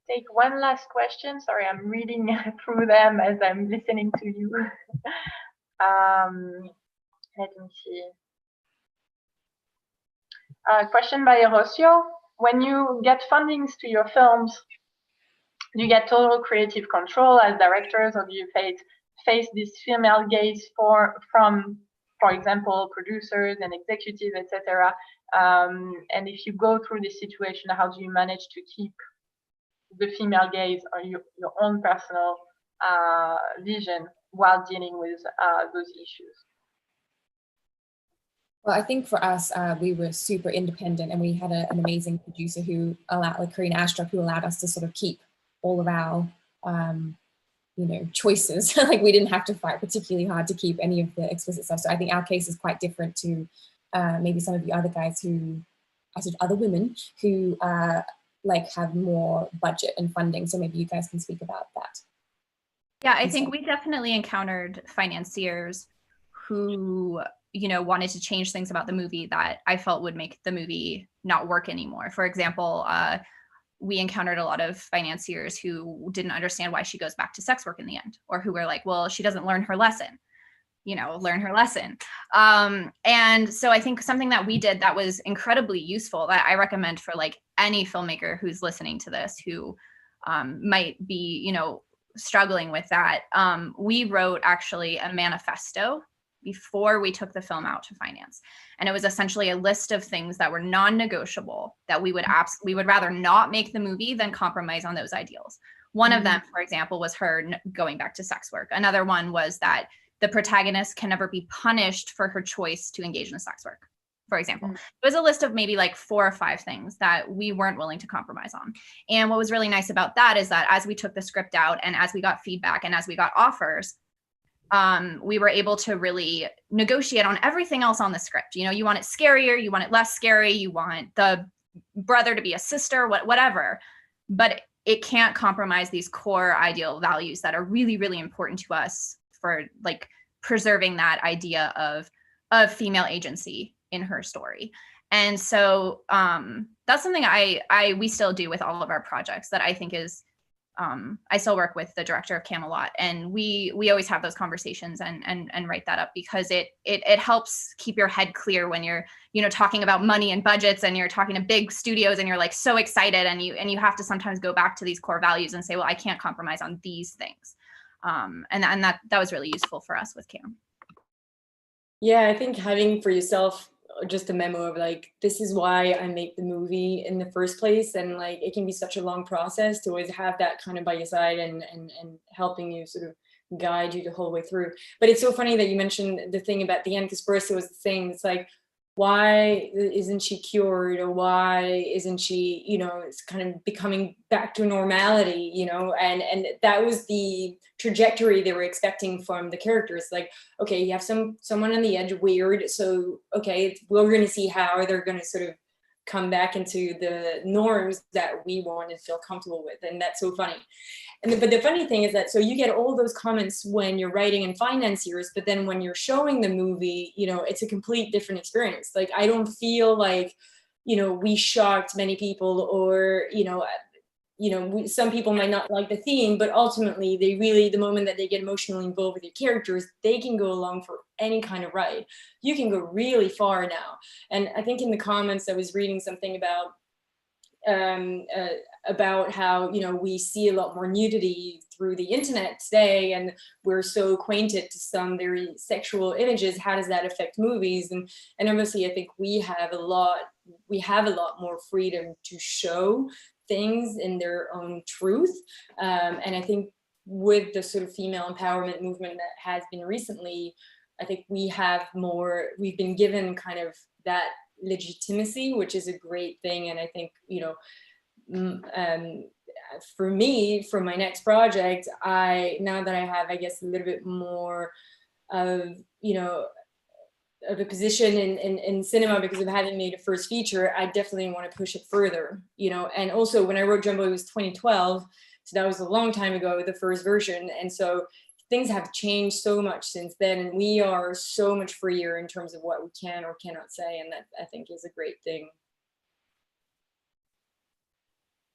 take one last question. Sorry, I'm reading through them as I'm listening to you. Let me see. Question by Erosio. When you get fundings to your films, do you get total creative control as directors, or do you face this female gaze from, for example, producers and executives, etc.? And if you go through this situation, how do you manage to keep the female gaze or your own personal vision while dealing with those issues? Well, I think for us, we were super independent, and we had an amazing producer who allowed, like Karina Astrup, who allowed us to sort of keep all of our, you know, choices. Like we didn't have to fight particularly hard to keep any of the explicit stuff. So I think our case is quite different to maybe some of the other guys who, I said other women who like have more budget and funding. So maybe you guys can speak about that. Yeah, I think we definitely encountered financiers who, you know, wanted to change things about the movie that I felt would make the movie not work anymore. For example, we encountered a lot of financiers who didn't understand why she goes back to sex work in the end, or who were like, well, she doesn't learn her lesson. You know, learn her lesson. And so I think something that we did that was incredibly useful, that I recommend for like any filmmaker who's listening to this, who might be, you know, struggling with that. We wrote actually a manifesto before we took the film out to finance. And it was essentially a list of things that were non-negotiable, that we would rather not make the movie than compromise on those ideals. One of them, for example, was her going back to sex work. Another one was that the protagonist can never be punished for her choice to engage in sex work, for example. It was a list of maybe like 4 or 5 things that we weren't willing to compromise on. And what was really nice about that is that as we took the script out and as we got feedback and as we got offers, we were able to really negotiate on everything else on the script. You know, you want it scarier, you want it less scary, you want the brother to be a sister, whatever. But it can't compromise these core ideal values that are really, really important to us for like preserving that idea of female agency in her story. And so that's something we still do with all of our projects that I think is, I still work with the director of Camelot, and we always have those conversations and write that up, because it helps keep your head clear when you're, you know, talking about money and budgets and you're talking to big studios and you're like so excited, and you have to sometimes go back to these core values and say, well, I can't compromise on these things. And that was really useful for us with Cam. Yeah, I think having for yourself just a memo of like, this is why I make the movie in the first place. And like, it can be such a long process to always have that kind of by your side and helping you sort of guide you the whole way through. But it's so funny that you mentioned the thing about the end, because first it was the thing, it's like, why isn't she cured, or why isn't she, it's kind of becoming back to normality, and that was the trajectory they were expecting from the characters. Like, okay, you have someone on the edge, weird, so okay, we're going to see how they're going to sort of come back into the norms that we want and feel comfortable with. And that's so funny. But the funny thing is that, so you get all those comments when you're writing and financiers, but then when you're showing the movie, it's a complete different experience. Like, I don't feel like, we shocked many people, or, some people might not like the theme, but ultimately they really, the moment that they get emotionally involved with your characters, they can go along for any kind of ride. You can go really far now. And I think in the comments I was reading something about how, we see a lot more nudity through the internet today, and we're so acquainted to some very sexual images. How does that affect movies? And obviously I think we have a lot more freedom to show things in their own truth. And I think with the sort of female empowerment movement that has been recently, I think we've been given kind of that legitimacy, which is a great thing. And I think, for me, for my next project, now that I have, I guess, a little bit more of, of a position in cinema because of having made a first feature, I definitely want to push it further, and also when I wrote Jumbo, it was 2012. So that was a long time ago, the first version. And so things have changed so much since then. And we are so much freer in terms of what we can or cannot say. And that, I think, is a great thing.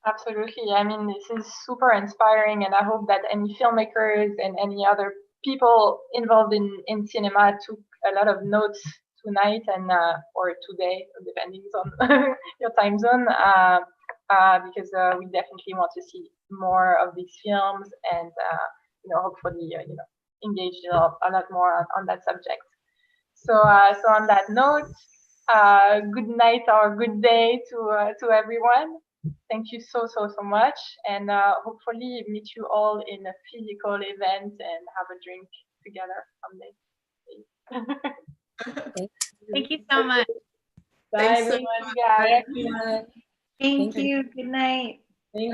Absolutely. I mean, this is super inspiring, and I hope that any filmmakers and any other people involved in cinema took a lot of notes tonight and or today, depending on your time zone, because we definitely want to see more of these films, and hopefully engage a lot more on that subject. So on that note, good night or good day to everyone. Thank you so much, and hopefully meet you all in a physical event and have a drink together someday. Thank you so much. Bye, everyone. Bye, everyone. Thank you. Good night. Thanks.